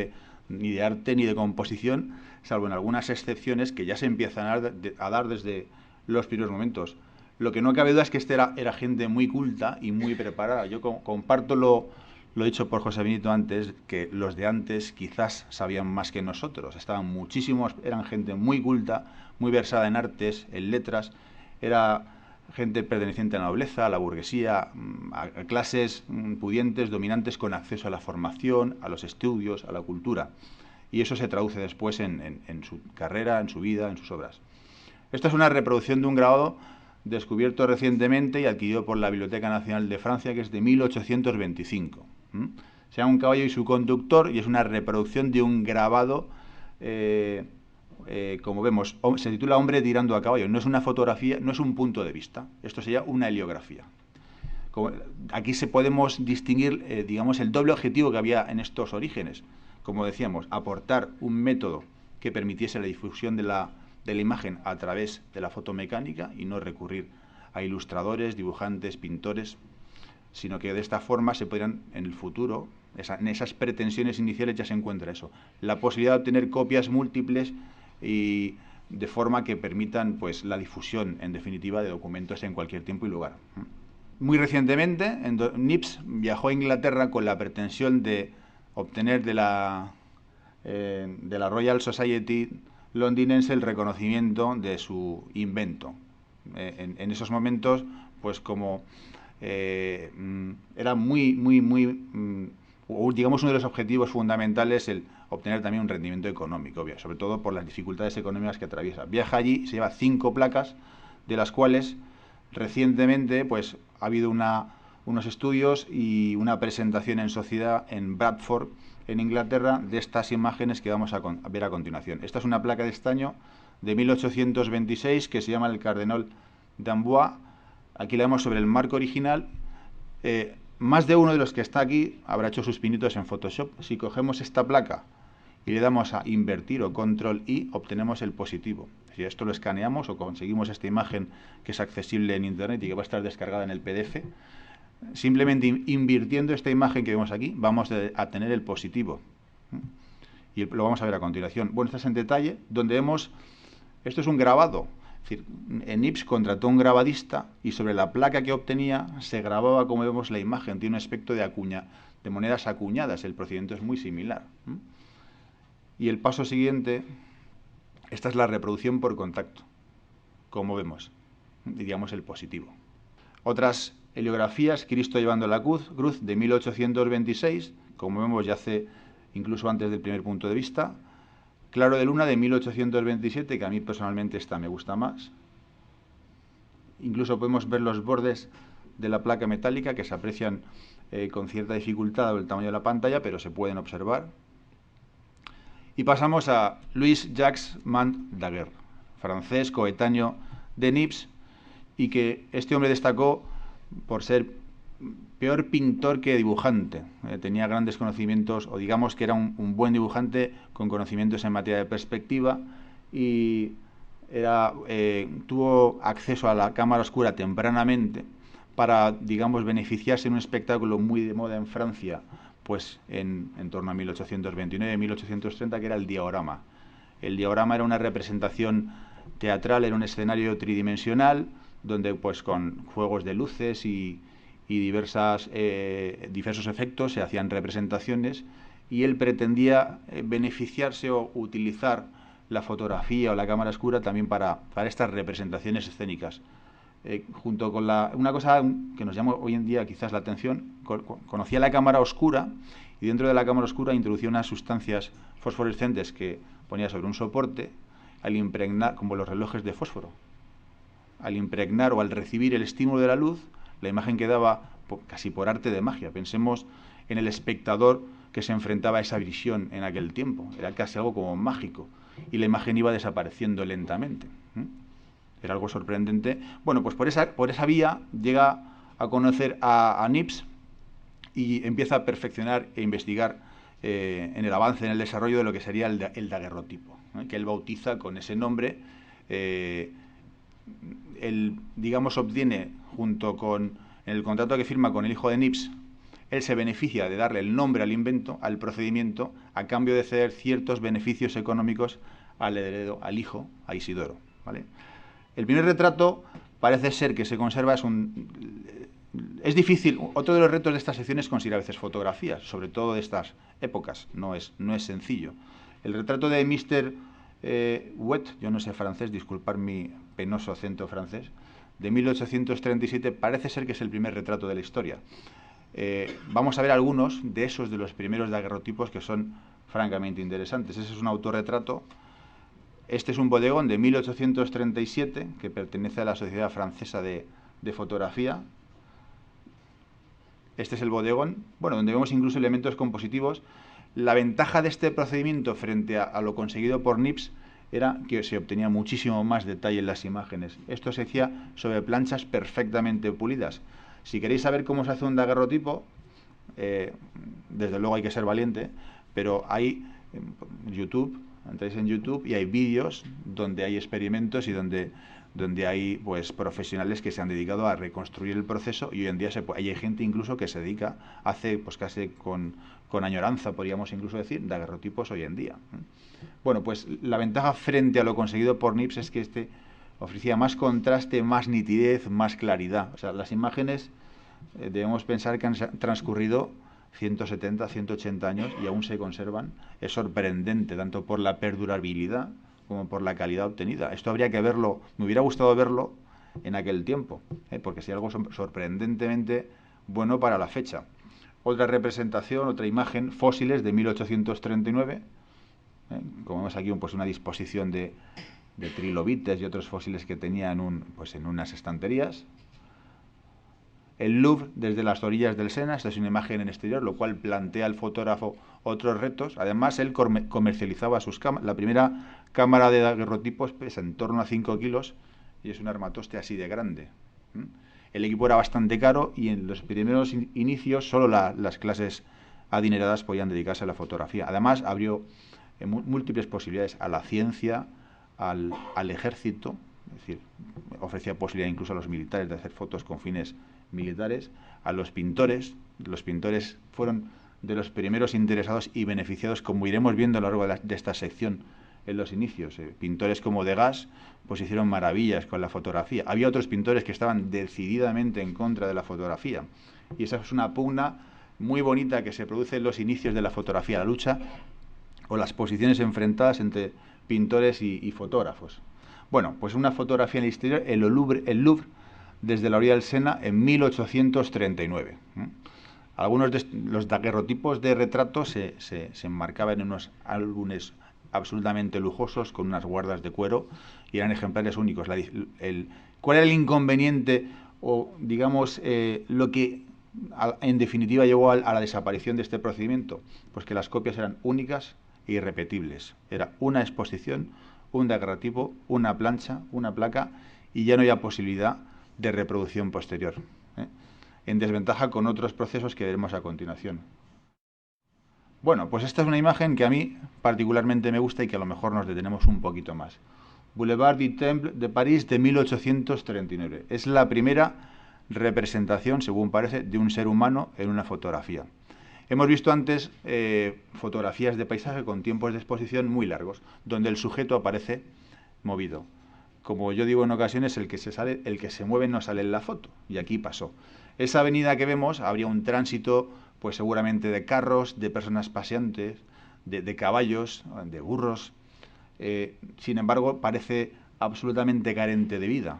ni de arte ni de composición, salvo en algunas excepciones que ya se empiezan a dar desde los primeros momentos. Lo que no cabe duda es que era gente muy culta y muy preparada. Yo comparto lo dicho por José Benito antes, que los de antes quizás sabían más que nosotros. Estaban muchísimos, eran gente muy culta, muy versada en artes, en letras. Era gente perteneciente a la nobleza, a la burguesía, a clases pudientes, dominantes, con acceso a la formación, a los estudios, a la cultura. Y eso se traduce después en su carrera, en su vida, en sus obras. Esta es una reproducción de un grabado descubierto recientemente y adquirido por la Biblioteca Nacional de Francia, que es de 1825. Se llama Un caballo y su conductor y es una reproducción de un grabado, como vemos, se titula Hombre tirando a caballo. No es una fotografía, no es un punto de vista. Esto sería una heliografía. Aquí podemos distinguir, digamos, el doble objetivo que había en estos orígenes. Como decíamos, aportar un método que permitiese la difusión de la imagen a través de la fotomecánica y no recurrir a ilustradores, dibujantes, pintores, sino que de esta forma se podrían, en el futuro, en esas pretensiones iniciales ya se encuentra eso, la posibilidad de obtener copias múltiples y de forma que permitan, pues, la difusión, en definitiva, de documentos en cualquier tiempo y lugar. Muy recientemente, Nips viajó a Inglaterra con la pretensión de obtener de la Royal Society londinense el reconocimiento de su invento. En esos momentos, pues como era digamos, uno de los objetivos fundamentales el obtener también un rendimiento económico, sobre todo por las dificultades económicas que atraviesa. Viaja allí, se lleva 5 placas, de las cuales recientemente pues ha habido unos estudios y una presentación en sociedad en Bradford, en Inglaterra, de estas imágenes que vamos a ver a continuación. Esta es una placa de estaño de 1826 que se llama el Cardenal d'Amboise. Aquí la vemos sobre el marco original. Más de uno de los que está aquí habrá hecho sus pinitos en Photoshop. Si cogemos esta placa y le damos a invertir o control I, obtenemos el positivo. Si esto lo escaneamos o conseguimos esta imagen que es accesible en internet y que va a estar descargada en el PDF, simplemente invirtiendo esta imagen que vemos aquí, vamos a tener el positivo. Y lo vamos a ver a continuación. Bueno, esto es en detalle, donde vemos, esto es un grabado. Es decir, Nips contrató un grabadista y sobre la placa que obtenía se grababa, como vemos, la imagen. Tiene un aspecto de monedas acuñadas. El procedimiento es muy similar. Y el paso siguiente, esta es la reproducción por contacto, como vemos, diríamos el positivo. Otras heliografías, Cristo llevando la cruz de 1826, como vemos ya hace incluso antes del primer punto de vista. Claro de luna de 1827, que a mí personalmente esta me gusta más. Incluso podemos ver los bordes de la placa metálica que se aprecian con cierta dificultad dado el tamaño de la pantalla, pero se pueden observar. Y pasamos a Louis-Jacques Daguerre, francés, coetáneo de Nips, y que este hombre destacó por ser peor pintor que dibujante. Tenía grandes conocimientos, o digamos que era un buen dibujante con conocimientos en materia de perspectiva, y tuvo acceso a la cámara oscura tempranamente para, digamos, beneficiarse en un espectáculo muy de moda en Francia, pues en torno a 1829-1830, que era el diorama. El diorama era una representación teatral en un escenario tridimensional, donde pues con juegos de luces y diversos efectos se hacían representaciones, y él pretendía beneficiarse o utilizar la fotografía o la cámara oscura también para estas representaciones escénicas. Junto con una cosa que nos llama hoy en día quizás la atención, conocía la cámara oscura, y dentro de la cámara oscura introducía unas sustancias fosforescentes que ponía sobre un soporte, al impregnar, como los relojes de fósforo, al impregnar o al recibir el estímulo de la luz, la imagen quedaba casi por arte de magia. Pensemos en el espectador que se enfrentaba a esa visión en aquel tiempo. Era casi algo como mágico, y la imagen iba desapareciendo lentamente. Era algo sorprendente. Bueno, pues por esa vía llega a conocer a Nips y empieza a perfeccionar e investigar en el avance, en el desarrollo de lo que sería el daguerrotipo, que él bautiza con ese nombre. Él, digamos, obtiene, junto con el contrato que firma con el hijo de Nips, él se beneficia de darle el nombre al invento, al procedimiento, a cambio de ceder ciertos beneficios económicos al heredero, al hijo, a Isidoro, ¿vale? El primer retrato parece ser que se conserva, es difícil. Otro de los retos de esta sección es conseguir a veces fotografías, sobre todo de estas épocas. No es sencillo. El retrato de Mr. Huet, yo no sé francés, disculpad mi penoso acento francés, de 1837, parece ser que es el primer retrato de la historia. Vamos a ver algunos de los primeros daguerrotipos que son francamente interesantes. Ese es un autorretrato. Este es un bodegón de 1837 que pertenece a la Sociedad Francesa de Fotografía. Este es el bodegón, bueno, donde vemos incluso elementos compositivos. La ventaja de este procedimiento frente a lo conseguido por Nips era que se obtenía muchísimo más detalle en las imágenes. Esto se hacía sobre planchas perfectamente pulidas. Si queréis saber cómo se hace un daguerrotipo, desde luego hay que ser valiente, pero hay YouTube, entráis en YouTube y hay vídeos donde hay experimentos y donde hay pues profesionales que se han dedicado a reconstruir el proceso, y hoy en día hay gente incluso que se dedica, hace pues casi con añoranza, podríamos incluso decir, daguerrotipos hoy en día. Bueno, pues la ventaja frente a lo conseguido por Nips es que este ofrecía más contraste, más nitidez, más claridad. O sea, las imágenes debemos pensar que han transcurrido 170, 180 años y aún se conservan. Es sorprendente, tanto por la perdurabilidad como por la calidad obtenida. Esto habría que verlo, me hubiera gustado verlo en aquel tiempo, porque sería algo sorprendentemente bueno para la fecha. Otra representación, otra imagen, fósiles de 1839. Como vemos aquí, pues una disposición de trilobites y otros fósiles que tenía en unas estanterías. El Louvre desde las orillas del Sena. Esta es una imagen en exterior, lo cual plantea al fotógrafo otros retos. Además, él comercializaba sus cámaras. La primera cámara de daguerrotipos pesa en torno a 5 kilos y es un armatoste así de grande. El equipo era bastante caro y en los primeros inicios solo las clases adineradas podían dedicarse a la fotografía. Además, abrió múltiples posibilidades a la ciencia, al ejército, es decir, ofrecía posibilidad incluso a los militares de hacer fotos con fines militares, a los pintores. Los pintores fueron de los primeros interesados y beneficiados, como iremos viendo a lo largo de esta sección en los inicios. Pintores como Degas pues hicieron maravillas con la fotografía. Había otros pintores que estaban decididamente en contra de la fotografía, y esa es una pugna muy bonita que se produce en los inicios de la fotografía, la lucha o las posiciones enfrentadas entre pintores y fotógrafos. Bueno, pues una fotografía en el exterior, el Louvre desde la orilla del Sena en 1839. Algunos de los daguerrotipos de retratos se enmarcaban en unos álbumes absolutamente lujosos con unas guardas de cuero y eran ejemplares únicos. ¿Cuál era el inconveniente o, digamos, lo que en definitiva llevó a la desaparición de este procedimiento? Pues que las copias eran únicas e irrepetibles. Era una exposición, un daguerrotipo, una plancha, una placa, y ya no había posibilidad de reproducción posterior. en desventaja con otros procesos que veremos a continuación. Bueno, pues esta es una imagen que a mí particularmente me gusta y que a lo mejor nos detenemos un poquito más. Boulevard du Temple de París de 1839. Es la primera representación, según parece, de un ser humano en una fotografía. Hemos visto antes fotografías de paisaje con tiempos de exposición muy largos, donde el sujeto aparece movido. Como yo digo en ocasiones, el que se mueve no sale en la foto, y aquí pasó. Esa avenida que vemos, habría un tránsito, pues seguramente de carros, de personas paseantes, de caballos, de burros. Sin embargo, parece absolutamente carente de vida,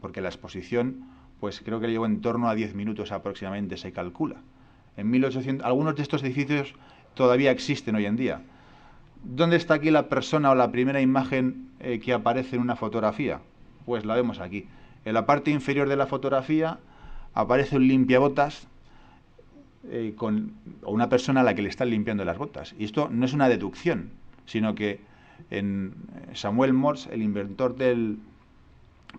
porque la exposición, pues creo que llevó en torno a 10 minutos aproximadamente, se calcula. En 1800, algunos de estos edificios todavía existen hoy en día. ¿Dónde está aquí la persona o la primera imagen que aparece en una fotografía? Pues la vemos aquí. En la parte inferior de la fotografía aparece un limpiabotas o una persona a la que le están limpiando las botas. Y esto no es una deducción, sino que en Samuel Morse, el inventor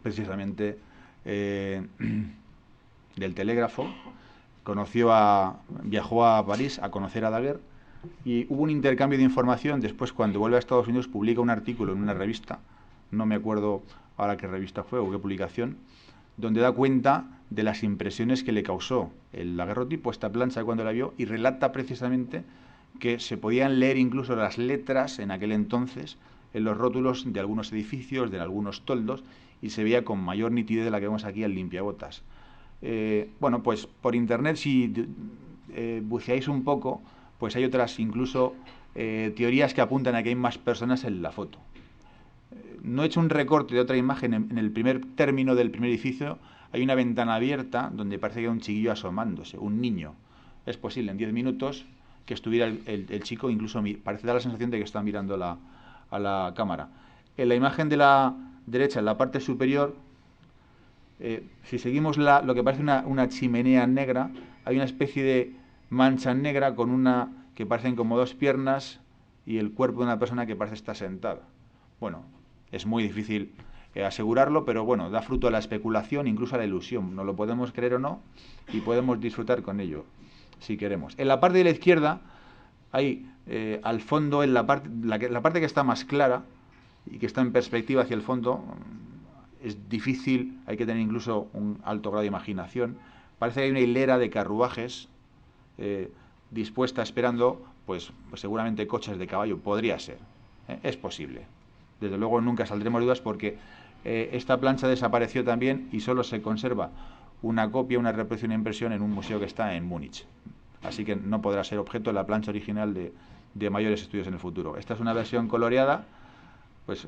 precisamente del telégrafo, viajó a París a conocer a Daguerre y hubo un intercambio de información. Después, cuando vuelve a Estados Unidos, publica un artículo en una revista, no me acuerdo ahora qué revista fue o qué publicación, donde da cuenta de las impresiones que le causó el daguerrotipo, esta plancha, cuando la vio, y relata precisamente que se podían leer incluso las letras en aquel entonces en los rótulos de algunos edificios, de algunos toldos, y se veía con mayor nitidez de la que vemos aquí al limpiabotas. Bueno, pues por internet, si buceáis un poco, pues hay otras incluso teorías que apuntan a que hay más personas en la foto. No he hecho un recorte de otra imagen. En el primer término del primer edificio hay una ventana abierta donde parece que hay un chiquillo asomándose, un niño. Es posible en 10 minutos que estuviera el chico, incluso parece dar la sensación de que está mirando a la cámara. En la imagen de la derecha, en la parte superior, si seguimos lo que parece una chimenea negra, hay una especie de mancha negra que parecen como dos piernas y el cuerpo de una persona que parece estar sentada. Bueno, es muy difícil asegurarlo, pero bueno, da fruto a la especulación, incluso a la ilusión. No lo podemos creer o no, y podemos disfrutar con ello, si queremos. En la parte de la izquierda hay al fondo, en la parte que está más clara y que está en perspectiva hacia el fondo, es difícil, hay que tener incluso un alto grado de imaginación. Parece que hay una hilera de carruajes dispuesta esperando, pues seguramente coches de caballo. Podría ser, es posible. Desde luego nunca saldremos de dudas, porque esta plancha desapareció también y solo se conserva una copia, una reproducción e impresión en un museo que está en Múnich. Así que no podrá ser objeto de la plancha original de mayores estudios en el futuro. Esta es una versión coloreada. Pues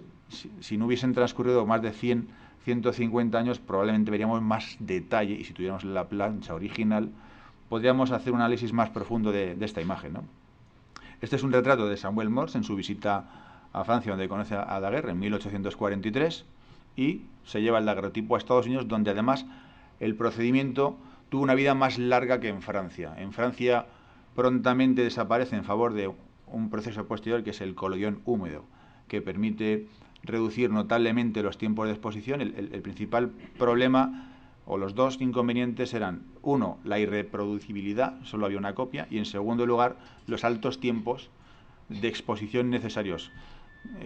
si no hubiesen transcurrido más de 150 años, probablemente veríamos más detalle, y si tuviéramos la plancha original, podríamos hacer un análisis más profundo de esta imagen, ¿no? Este es un retrato de Samuel Morse en su visita a Francia, donde conoce a Daguerre en 1843, y se lleva el daguerrotipo a Estados Unidos, donde además el procedimiento tuvo una vida más larga que en Francia. En Francia prontamente desaparece en favor de un proceso posterior, que es el collodion húmedo, que permite reducir notablemente los tiempos de exposición. El principal problema, o los dos inconvenientes, eran: uno, la irreproducibilidad, solo había una copia, y en segundo lugar, los altos tiempos de exposición necesarios,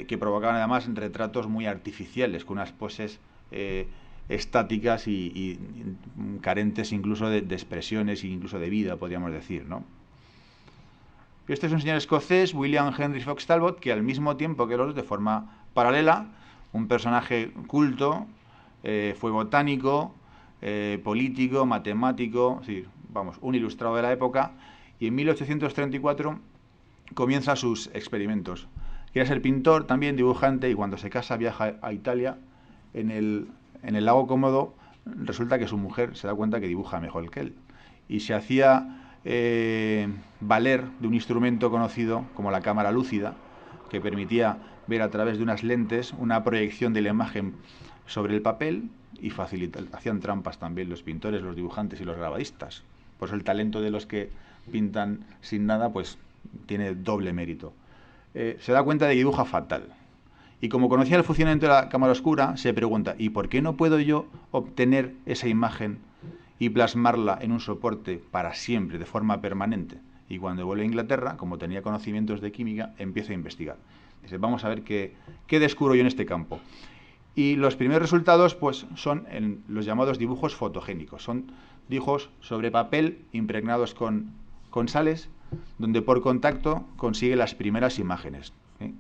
que provocaban además retratos muy artificiales, con unas poses estáticas y carentes incluso de expresiones e incluso de vida, podríamos decir, ¿no? Este es un señor escocés, William Henry Fox Talbot, que al mismo tiempo que los dos, de forma paralela, un personaje culto, fue botánico, político, matemático, sí, vamos, un ilustrado de la época, y en 1834 comienza sus experimentos. Quería ser pintor, también dibujante, y cuando se casa viaja a Italia. En el lago Cómodo resulta que su mujer se da cuenta que dibuja mejor que él, y se hacía valer de un instrumento conocido como la cámara lúcida, que permitía ver a través de unas lentes una proyección de la imagen sobre el papel, y hacían trampas también los pintores, los dibujantes y los grabadistas. Por eso el talento de los que pintan sin nada, pues tiene doble mérito. Se da cuenta de que dibuja fatal, y como conocía el funcionamiento de la cámara oscura, se pregunta: ¿y por qué no puedo yo obtener esa imagen y plasmarla en un soporte para siempre, de forma permanente. Y cuando vuelve a Inglaterra, como tenía conocimientos de química, empieza a investigar. Dice, vamos a ver qué descubro yo en este campo. Y los primeros resultados pues, son en los llamados dibujos fotogénicos. Son dibujos sobre papel impregnados con sales, donde por contacto consigue las primeras imágenes. ¿Sí?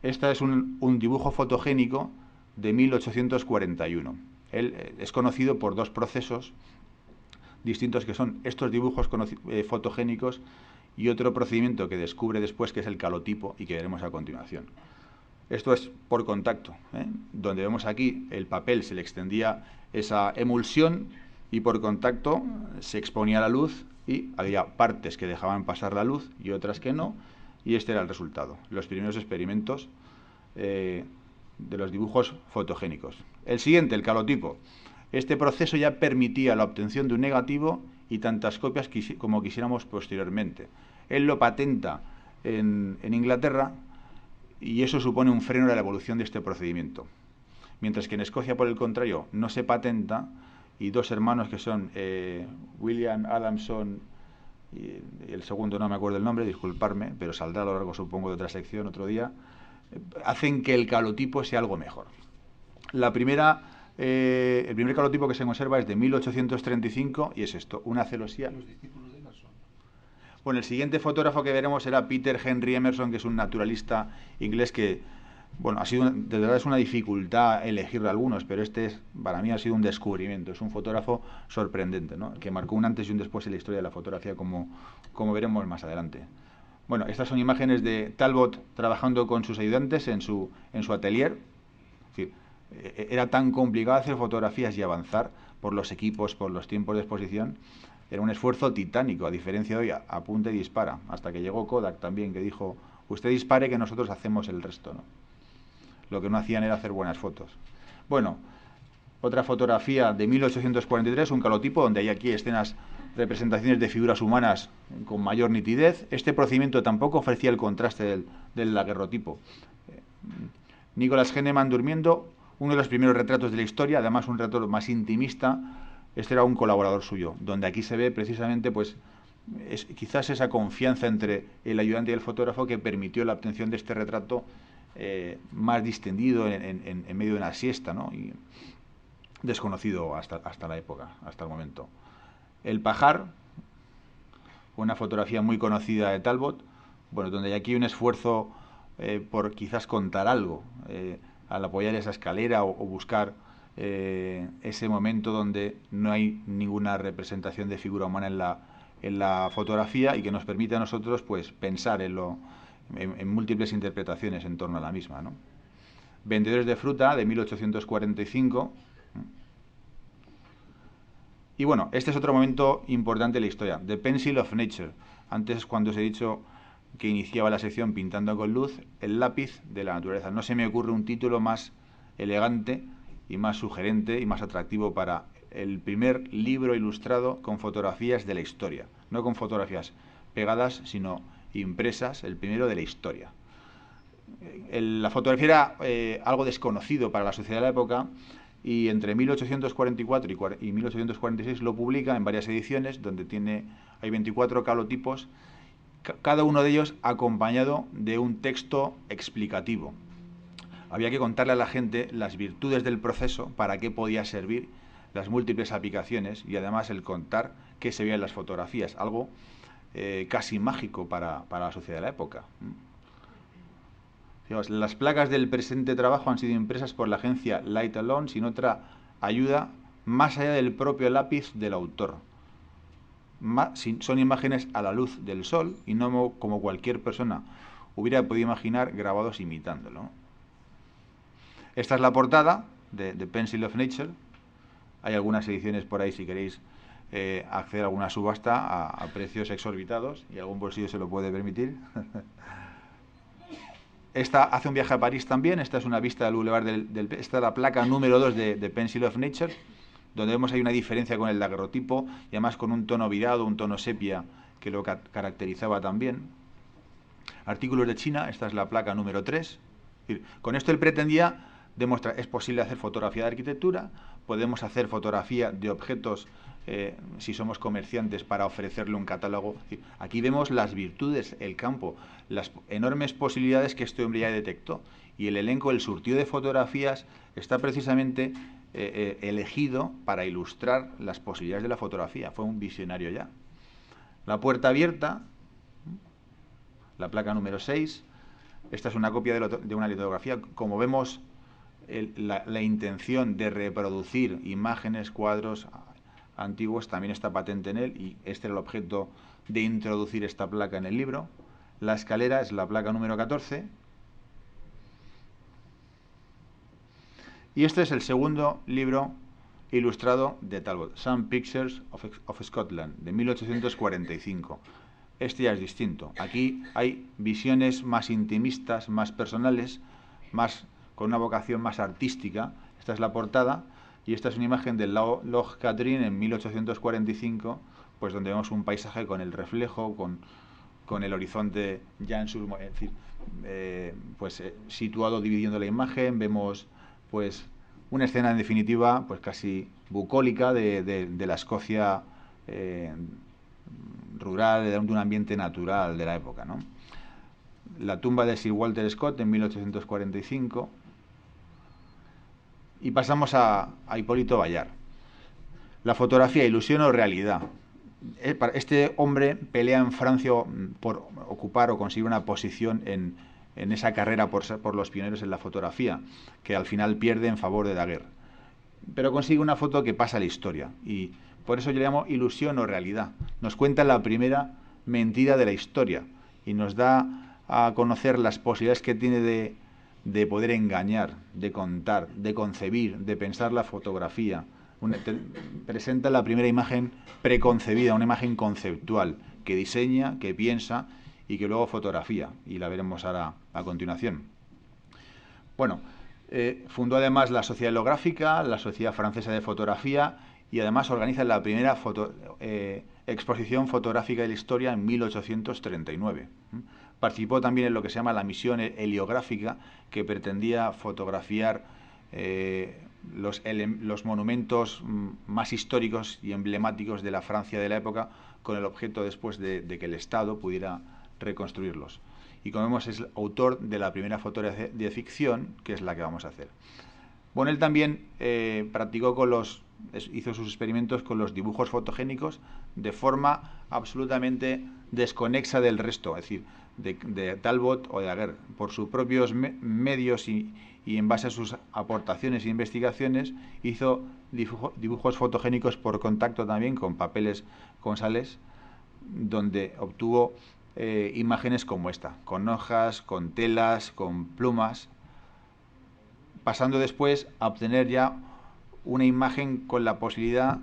Este es un dibujo fotogénico de 1841. Él es conocido por dos procesos distintos, que son estos dibujos fotogénicos y otro procedimiento que descubre después, que es el calotipo, y que veremos a continuación. Esto es por contacto, donde vemos aquí el papel se le extendía esa emulsión y por contacto se exponía a la luz y había partes que dejaban pasar la luz y otras que no, y este era el resultado, los primeros experimentos de los dibujos fotogénicos. El siguiente, el calotipo. Este proceso ya permitía la obtención de un negativo y tantas copias como quisiéramos posteriormente. Él lo patenta en Inglaterra, y eso supone un freno de la evolución de este procedimiento. Mientras que en Escocia, por el contrario, no se patenta, y dos hermanos que son William Adamson y el segundo no me acuerdo el nombre, disculparme, pero saldrá a lo largo, supongo, de otra sección otro día, hacen que el calotipo sea algo mejor. El primer calotipo que se conserva es de 1835 y es esto, una celosía. Los discípulos de Emerson. Bueno, el siguiente fotógrafo que veremos será Peter Henry Emerson, que es un naturalista inglés que, bueno, de verdad es una dificultad elegir algunos, pero para mí ha sido un descubrimiento. Es un fotógrafo sorprendente, ¿no? Que marcó un antes y un después en la historia de la fotografía, como veremos más adelante. Bueno, estas son imágenes de Talbot trabajando con sus ayudantes en su atelier. Es decir, era tan complicado hacer fotografías y avanzar por los equipos, por los tiempos de exposición. Era un esfuerzo titánico, a diferencia de hoy, apunta y dispara. Hasta que llegó Kodak también, que dijo, usted dispare que nosotros hacemos el resto, ¿no? Lo que no hacían era hacer buenas fotos. Bueno, otra fotografía de 1843, un calotipo, donde hay aquí representaciones de figuras humanas con mayor nitidez. Este procedimiento tampoco ofrecía el contraste del daguerrotipo. Nicholas Henneman durmiendo, uno de los primeros retratos de la historia, además un retrato más intimista. Este era un colaborador suyo, donde aquí se ve precisamente pues quizás esa confianza entre el ayudante y el fotógrafo que permitió la obtención de este retrato más distendido en medio de una siesta, ¿no? Y desconocido hasta la época, hasta el momento. El pajar, una fotografía muy conocida de Talbot, bueno, donde hay aquí un esfuerzo por quizás contar algo, al apoyar esa escalera o buscar ese momento donde no hay ninguna representación de figura humana en la fotografía y que nos permite a nosotros pues pensar en múltiples interpretaciones en torno a la misma, ¿no? Vendedores de fruta, de 1845. Y bueno, este es otro momento importante de la historia, The Pencil of Nature. Antes, cuando os he dicho que iniciaba la sección pintando con luz, el lápiz de la naturaleza. No se me ocurre un título más elegante y más sugerente y más atractivo para el primer libro ilustrado con fotografías de la historia. No con fotografías pegadas, sino impresas, el primero de la historia. La fotografía era algo desconocido para la sociedad de la época, y entre 1844 y 1846 lo publica en varias ediciones, donde hay 24 calotipos, cada uno de ellos acompañado de un texto explicativo. Había que contarle a la gente las virtudes del proceso, para qué podía servir, las múltiples aplicaciones, y además el contar qué se veía en las fotografías, algo casi mágico para la sociedad de la época. Las placas del presente trabajo han sido impresas por la agencia Light Alone sin otra ayuda más allá del propio lápiz del autor. Son imágenes a la luz del sol y no como cualquier persona hubiera podido imaginar, grabados imitándolo. Esta es la portada de The Pencil of Nature. Hay algunas ediciones por ahí si queréis acceder a alguna subasta a precios exorbitados, y algún bolsillo se lo puede permitir. Esta hace un viaje a París también. Esta es una vista del Boulevard esta es la placa número 2 de Pencil of Nature, donde vemos ahí una diferencia con el daguerrotipo, y además con un tono virado, un tono sepia, que lo caracterizaba también. Artículos de China, esta es la placa número 3. Con esto él pretendía demuestra es posible hacer fotografía de arquitectura, podemos hacer fotografía de objetos si somos comerciantes para ofrecerle un catálogo. Aquí vemos las virtudes, el campo, las enormes posibilidades que este hombre ya detectó. Y el elenco, el surtido de fotografías está precisamente elegido para ilustrar las posibilidades de la fotografía. Fue un visionario ya. La puerta abierta, la placa número 6. Esta es una copia de una litografía. Como vemos, la intención de reproducir imágenes, cuadros antiguos también está patente en él, y este era el objeto de introducir esta placa en el libro. La escalera es la placa número 14. Y este es el segundo libro ilustrado de Talbot, Some Pictures of Scotland, de 1845. Este ya es distinto. Aquí hay visiones más intimistas, más personales, con una vocación más artística. Esta es la portada, y esta es una imagen del Loch Katrine en 1845, pues donde vemos un paisaje con el reflejo, con el horizonte ya en su... Es decir, situado dividiendo la imagen. Vemos pues una escena en definitiva pues casi bucólica de la Escocia rural, de un ambiente natural de la época, ¿no? La tumba de Sir Walter Scott en 1845. Y pasamos a Hipólito Bayard. La fotografía, ilusión o realidad. Este hombre pelea en Francia por ocupar o conseguir una posición en esa carrera por los pioneros en la fotografía, que al final pierde en favor de Daguerre. Pero consigue una foto que pasa a la historia, y por eso yo le llamo ilusión o realidad. Nos cuenta la primera mentira de la historia y nos da a conocer las posibilidades que tiene de poder engañar, de contar, de concebir, de pensar la fotografía. Presenta la primera imagen preconcebida, una imagen conceptual, que diseña, que piensa y que luego fotografía, y la veremos ahora a continuación. Bueno, fundó además la Sociedad Helográfica, la Sociedad Francesa de Fotografía, y además organiza la primera exposición fotográfica de la historia en 1839. Participó también en lo que se llama la misión heliográfica, que pretendía fotografiar los monumentos más históricos y emblemáticos de la Francia de la época, con el objeto después de que el Estado pudiera reconstruirlos. Y como vemos, es el autor de la primera fotografía de ficción, que es la que vamos a hacer. Bueno, él también hizo sus experimentos con los dibujos fotogénicos de forma absolutamente desconexa del resto, es decir, de Talbot o de Daguerre. Por sus propios medios y en base a sus aportaciones e investigaciones, hizo dibujos fotogénicos por contacto también con papeles con sales, donde obtuvo imágenes como esta, con hojas, con telas, con plumas, pasando después a obtener ya una imagen con la posibilidad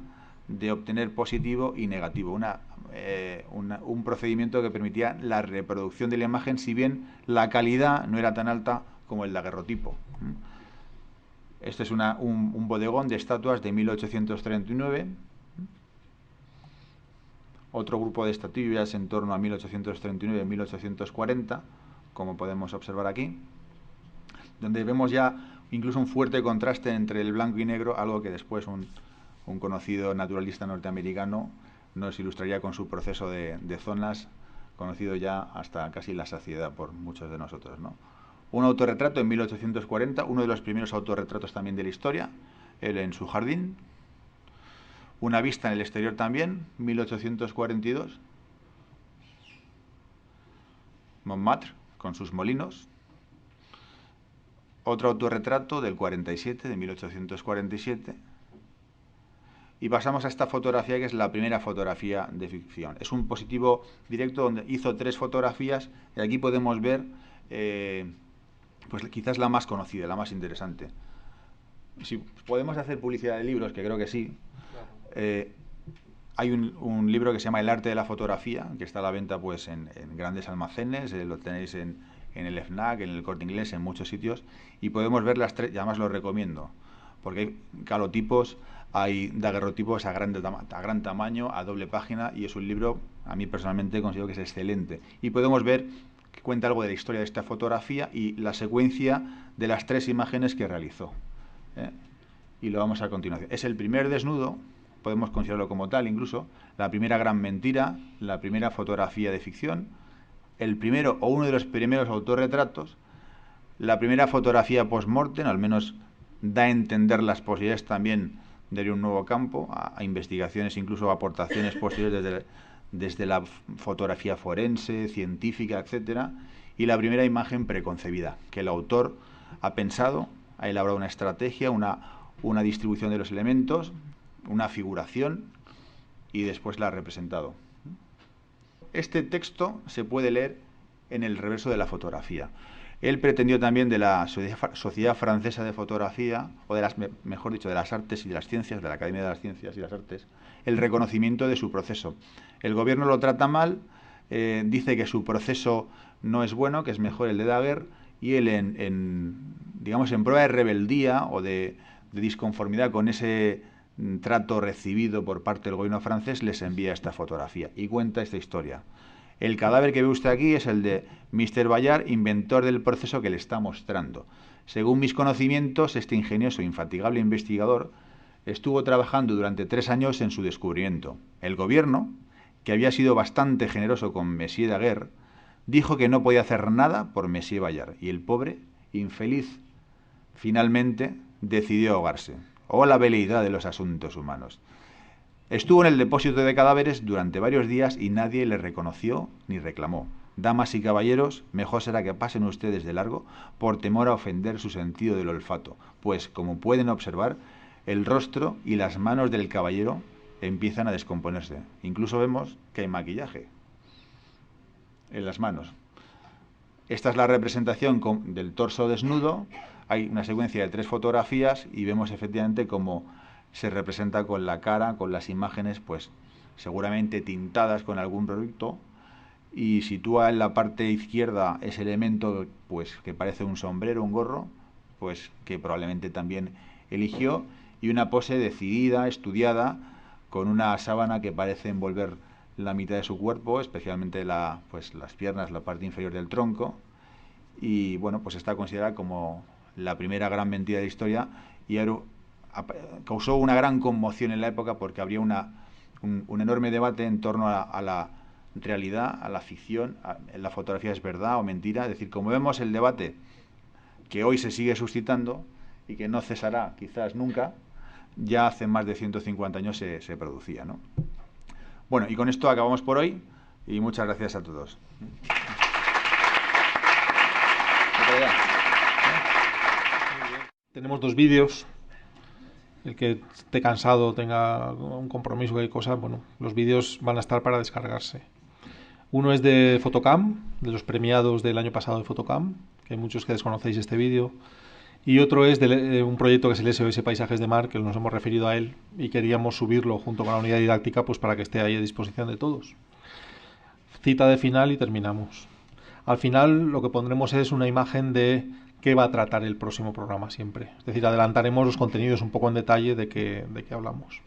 de obtener positivo y negativo, un procedimiento que permitía la reproducción de la imagen, si bien la calidad no era tan alta como el daguerrotipo. Este es un bodegón de estatuas de 1839. Otro grupo de estatuillas en torno a 1839-1840, como podemos observar aquí, donde vemos ya incluso un fuerte contraste entre el blanco y negro, algo que después un conocido naturalista norteamericano nos ilustraría con su proceso de zonas, conocido ya hasta casi la saciedad por muchos de nosotros, ¿no? Un autorretrato en 1840, uno de los primeros autorretratos también de la historia, él en su jardín. Una vista en el exterior también, 1842. Montmartre, con sus molinos. Otro autorretrato del 47, de 1847. Y pasamos a esta fotografía, que es la primera fotografía de ficción. Es un positivo directo donde hizo 3 fotografías, y aquí podemos ver pues quizás la más conocida, la más interesante. Si podemos hacer publicidad de libros, que creo que sí. Hay un libro que se llama El arte de la fotografía, que está a la venta pues en grandes almacenes, lo tenéis en el FNAC, en el Corte Inglés, en muchos sitios, y podemos ver las 3, y además lo recomiendo, porque hay calotipos, hay daguerrotipos a gran tamaño, a doble página, y es un libro, a mí personalmente considero que es excelente, y podemos ver que cuenta algo de la historia de esta fotografía y la secuencia de las 3 imágenes que realizó. Y lo vamos a continuación. Es el primer desnudo, podemos considerarlo como tal incluso, la primera gran mentira, la primera fotografía de ficción, el primero o uno de los primeros autorretratos, la primera fotografía post-mortem, al menos da a entender las posibilidades también de un nuevo campo, a investigaciones, incluso aportaciones posteriores desde la fotografía forense, científica, etcétera, y la primera imagen preconcebida, que el autor ha pensado, ha elaborado una estrategia, una distribución de los elementos, una figuración, y después la ha representado. Este texto se puede leer en el reverso de la fotografía. Él pretendió también de la Sociedad Francesa de Fotografía, o mejor dicho, de las Artes y de las Ciencias, de la Academia de las Ciencias y las Artes, el reconocimiento de su proceso. El gobierno lo trata mal, dice que su proceso no es bueno, que es mejor el de Daguerre, y él digamos, en prueba de rebeldía o de disconformidad con ese trato recibido por parte del gobierno francés, les envía esta fotografía y cuenta esta historia. El cadáver que ve usted aquí es el de Mr. Bayard, inventor del proceso que le está mostrando. Según mis conocimientos, este ingenioso e infatigable investigador estuvo trabajando durante 3 años en su descubrimiento. El gobierno, que había sido bastante generoso con Monsieur Daguerre, dijo que no podía hacer nada por Monsieur Bayard, y el pobre, infeliz, finalmente decidió ahogarse. Oh, la veleidad de los asuntos humanos. Estuvo en el depósito de cadáveres durante varios días y nadie le reconoció ni reclamó. Damas y caballeros, mejor será que pasen ustedes de largo por temor a ofender su sentido del olfato, pues, como pueden observar, el rostro y las manos del caballero empiezan a descomponerse. Incluso vemos que hay maquillaje en las manos. Esta es la representación del torso desnudo. Hay una secuencia de 3 fotografías y vemos efectivamente cómo se representa con la cara, con las imágenes, pues seguramente tintadas con algún producto, y sitúa en la parte izquierda ese elemento, pues que parece un sombrero, un gorro, pues que probablemente también eligió, y una pose decidida, estudiada, con una sábana que parece envolver la mitad de su cuerpo, especialmente pues las piernas, la parte inferior del tronco, y bueno, pues está considerada como la primera gran mentira de la historia, y causó una gran conmoción en la época porque habría un enorme debate en torno a la realidad, a la ficción, la fotografía es verdad o mentira. Es decir, como vemos, el debate que hoy se sigue suscitando y que no cesará quizás nunca, ya hace más de 150 años se producía, ¿no? Bueno, y con esto acabamos por hoy y muchas gracias a todos. Tenemos 2 vídeos. El que esté cansado, tenga un compromiso, que hay cosas, bueno, los vídeos van a estar para descargarse. Uno es de Fotocam, de los premiados del año pasado de Fotocam, que hay muchos que desconocéis este vídeo. Y otro es de un proyecto que es el SOS Paisajes de Mar, que nos hemos referido a él y queríamos subirlo junto con la unidad didáctica, pues para que esté ahí a disposición de todos. Cita de final y terminamos. Al final lo que pondremos es una imagen de qué va a tratar el próximo programa siempre. Es decir, adelantaremos los contenidos un poco en detalle de qué hablamos.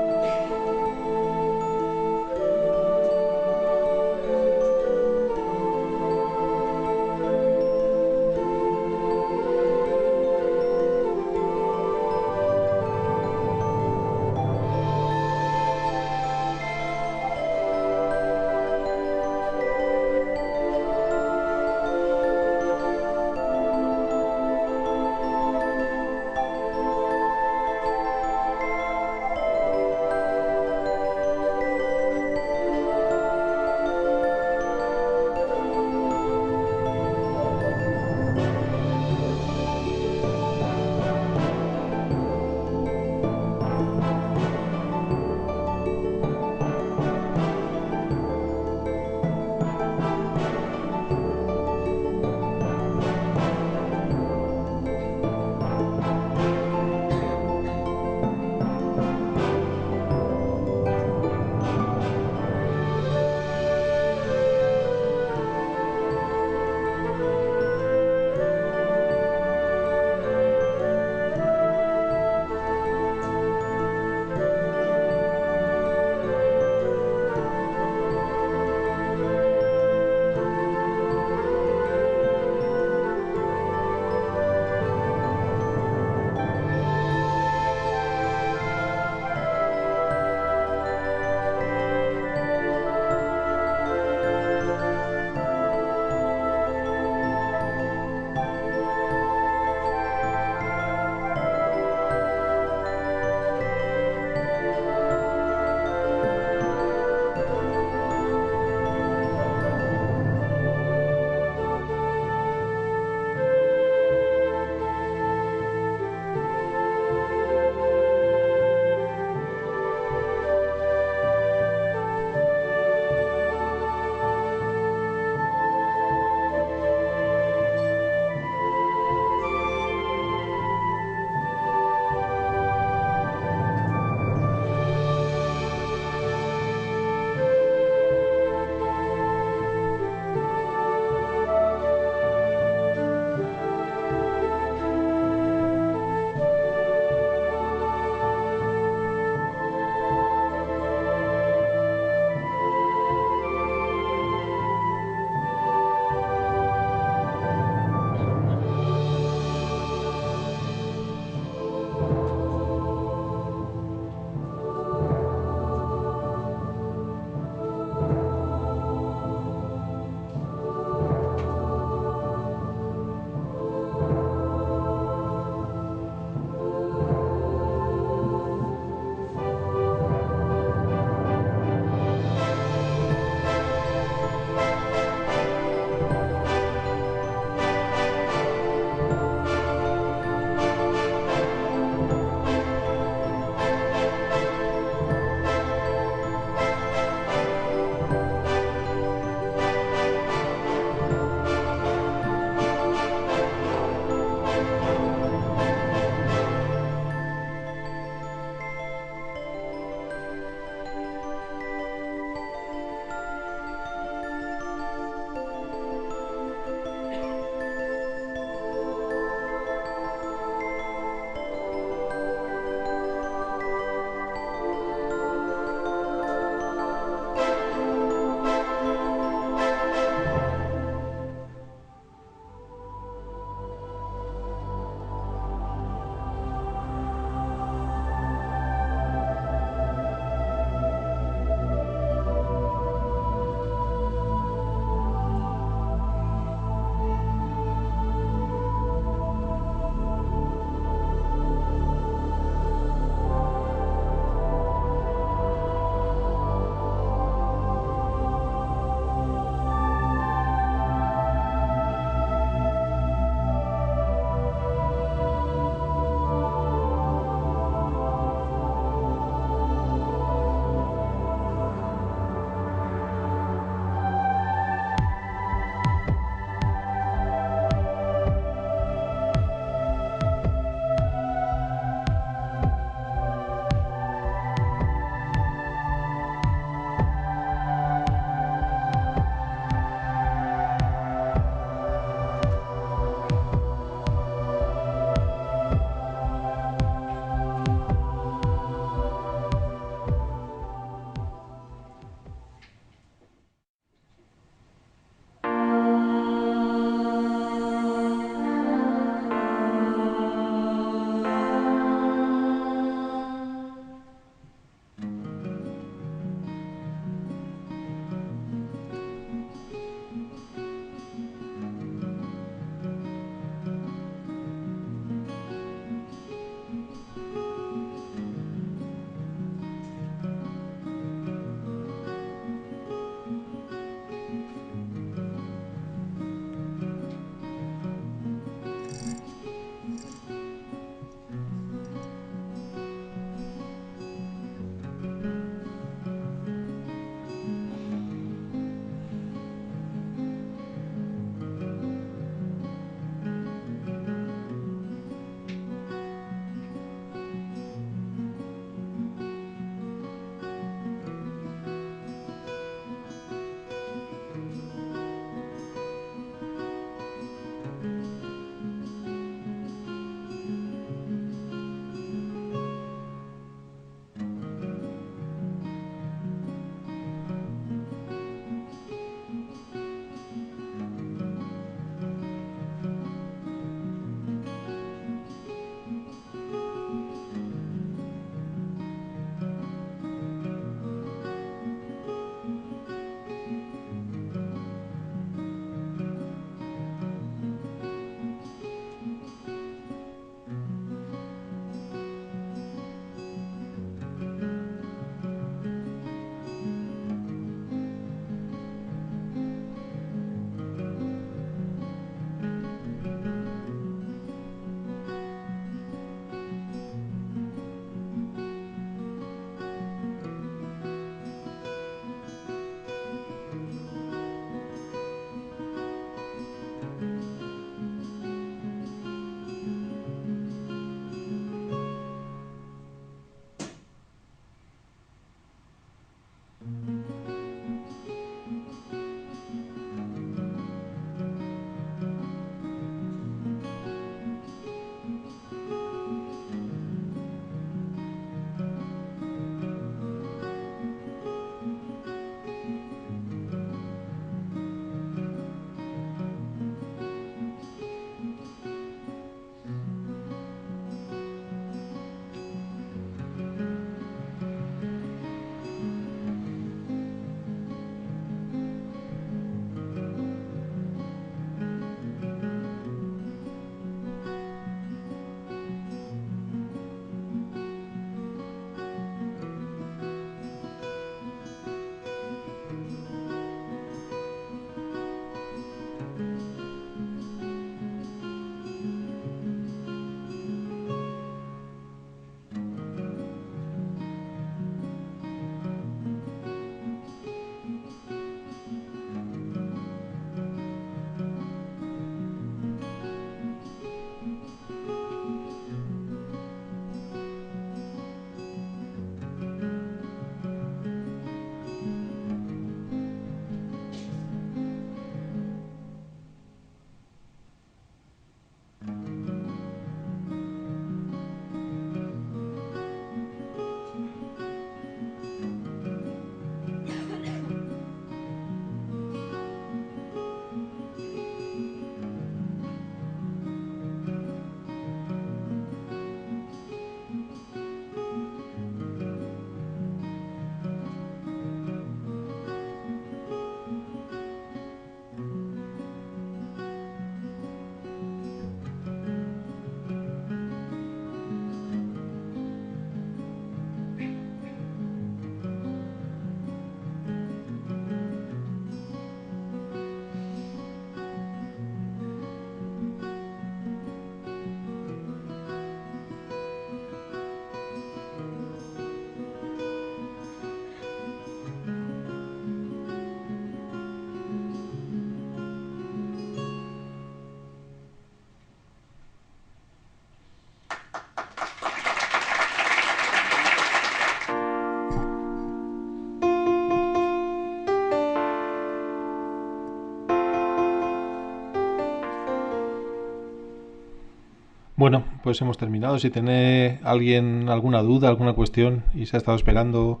Bueno, pues hemos terminado. Si tiene alguien alguna duda, alguna cuestión y se ha estado esperando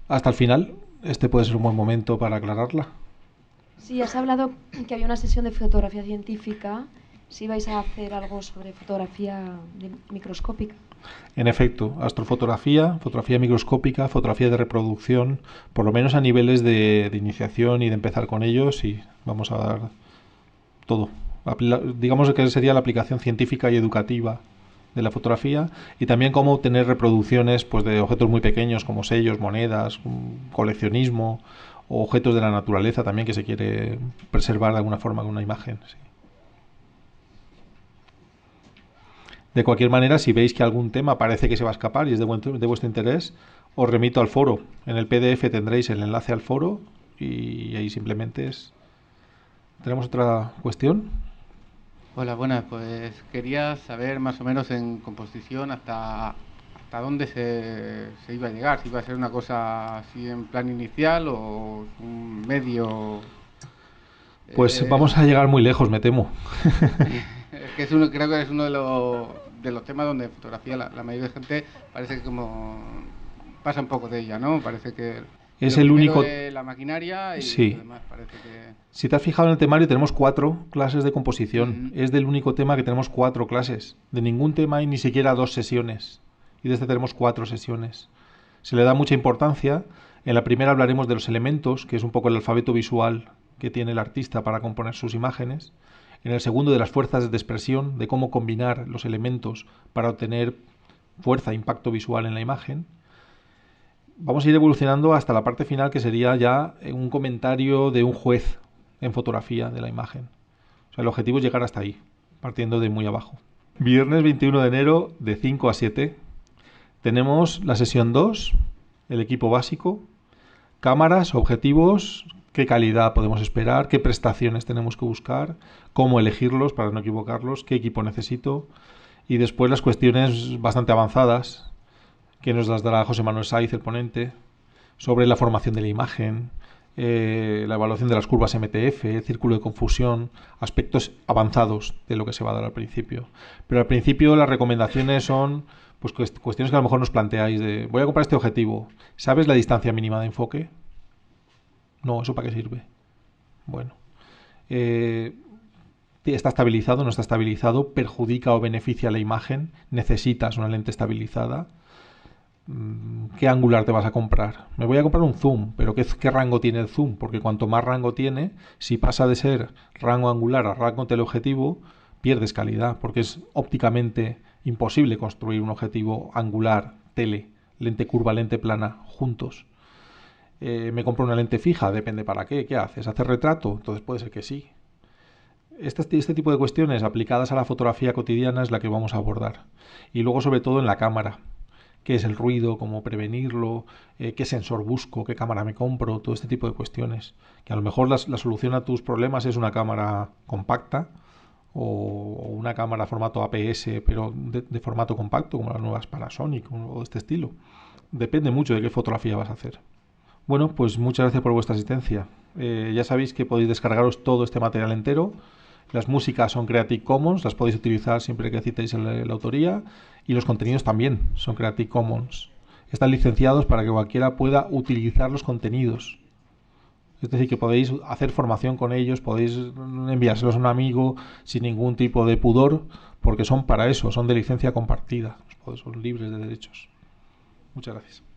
hasta el final, este puede ser un buen momento para aclararla. Sí, has hablado que había una sesión de fotografía científica. Si vais a hacer algo sobre fotografía microscópica. En efecto, astrofotografía, fotografía microscópica, fotografía de reproducción, por lo menos a niveles de iniciación y de empezar con ellos, y vamos a dar todo. Digamos que sería la aplicación científica y educativa de la fotografía, y también cómo obtener reproducciones pues, de objetos muy pequeños como sellos, monedas, coleccionismo, o objetos de la naturaleza también que se quiere preservar de alguna forma con una imagen. Sí. De cualquier manera, si veis que algún tema parece que se va a escapar y es de vuestro interés, os remito al foro. En el PDF tendréis el enlace al foro y ahí simplemente es... ¿Tenemos otra cuestión? Hola, buenas. Pues quería saber más o menos en composición hasta dónde se iba a llegar. Si iba a ser una cosa así en plan inicial o un medio... Pues vamos a llegar muy lejos, me temo. Es que creo que es uno de los temas donde fotografía la mayoría de gente parece que como pasa un poco de ella, ¿no? Parece que es el único de la maquinaria y sí. Además parece que... Si te has fijado en el temario tenemos 4 clases de composición. Es del único tema que tenemos 4 clases. De ningún tema hay ni siquiera 2 sesiones. Y de este tenemos 4 sesiones. Se le da mucha importancia. En la primera hablaremos de los elementos, que es un poco el alfabeto visual que tiene el artista para componer sus imágenes. En el segundo de las fuerzas de expresión, de cómo combinar los elementos para obtener fuerza e impacto visual en la imagen. Vamos a ir evolucionando hasta la parte final, que sería ya un comentario de un juez en fotografía de la imagen. O sea, el objetivo es llegar hasta ahí, partiendo de muy abajo. Viernes 21 de enero de 5 a 7 tenemos la sesión 2, el equipo básico, cámaras, objetivos, qué calidad podemos esperar, qué prestaciones tenemos que buscar, cómo elegirlos para no equivocarlos, qué equipo necesito, y después las cuestiones bastante avanzadas que nos las dará José Manuel Saiz, el ponente, sobre la formación de la imagen, la evaluación de las curvas MTF, el círculo de confusión, aspectos avanzados de lo que se va a dar al principio. Pero al principio las recomendaciones son pues cuestiones que a lo mejor nos planteáis de voy a comprar este objetivo, ¿sabes la distancia mínima de enfoque? No, ¿eso para qué sirve? Bueno, ¿está estabilizado o no está estabilizado? ¿Perjudica o beneficia la imagen? ¿Necesitas una lente estabilizada? ¿Qué angular te vas a comprar? Me voy a comprar un zoom, pero ¿qué rango tiene el zoom? Porque cuanto más rango tiene, si pasa de ser rango angular a rango teleobjetivo, pierdes calidad, porque es ópticamente imposible construir un objetivo angular, tele, lente curva, lente plana, juntos. ¿Me compro una lente fija? Depende para qué. ¿Qué haces? ¿Hacer retrato? Entonces puede ser que sí. Este tipo de cuestiones aplicadas a la fotografía cotidiana es la que vamos a abordar. Y luego sobre todo en la cámara. ¿Qué es el ruido? ¿Cómo prevenirlo? ¿Qué sensor busco? ¿Qué cámara me compro? Todo este tipo de cuestiones. Que a lo mejor la solución a tus problemas es una cámara compacta o una cámara formato APS, pero de formato compacto, como las nuevas Panasonic o de este estilo. Depende mucho de qué fotografía vas a hacer. Bueno, pues muchas gracias por vuestra asistencia. Ya sabéis que podéis descargaros todo este material entero. Las músicas son Creative Commons, las podéis utilizar siempre que citéis la autoría, y los contenidos también son Creative Commons. Están licenciados para que cualquiera pueda utilizar los contenidos. Es decir, que podéis hacer formación con ellos, podéis enviárselos a un amigo sin ningún tipo de pudor, porque son para eso, son de licencia compartida, son libres de derechos. Muchas gracias.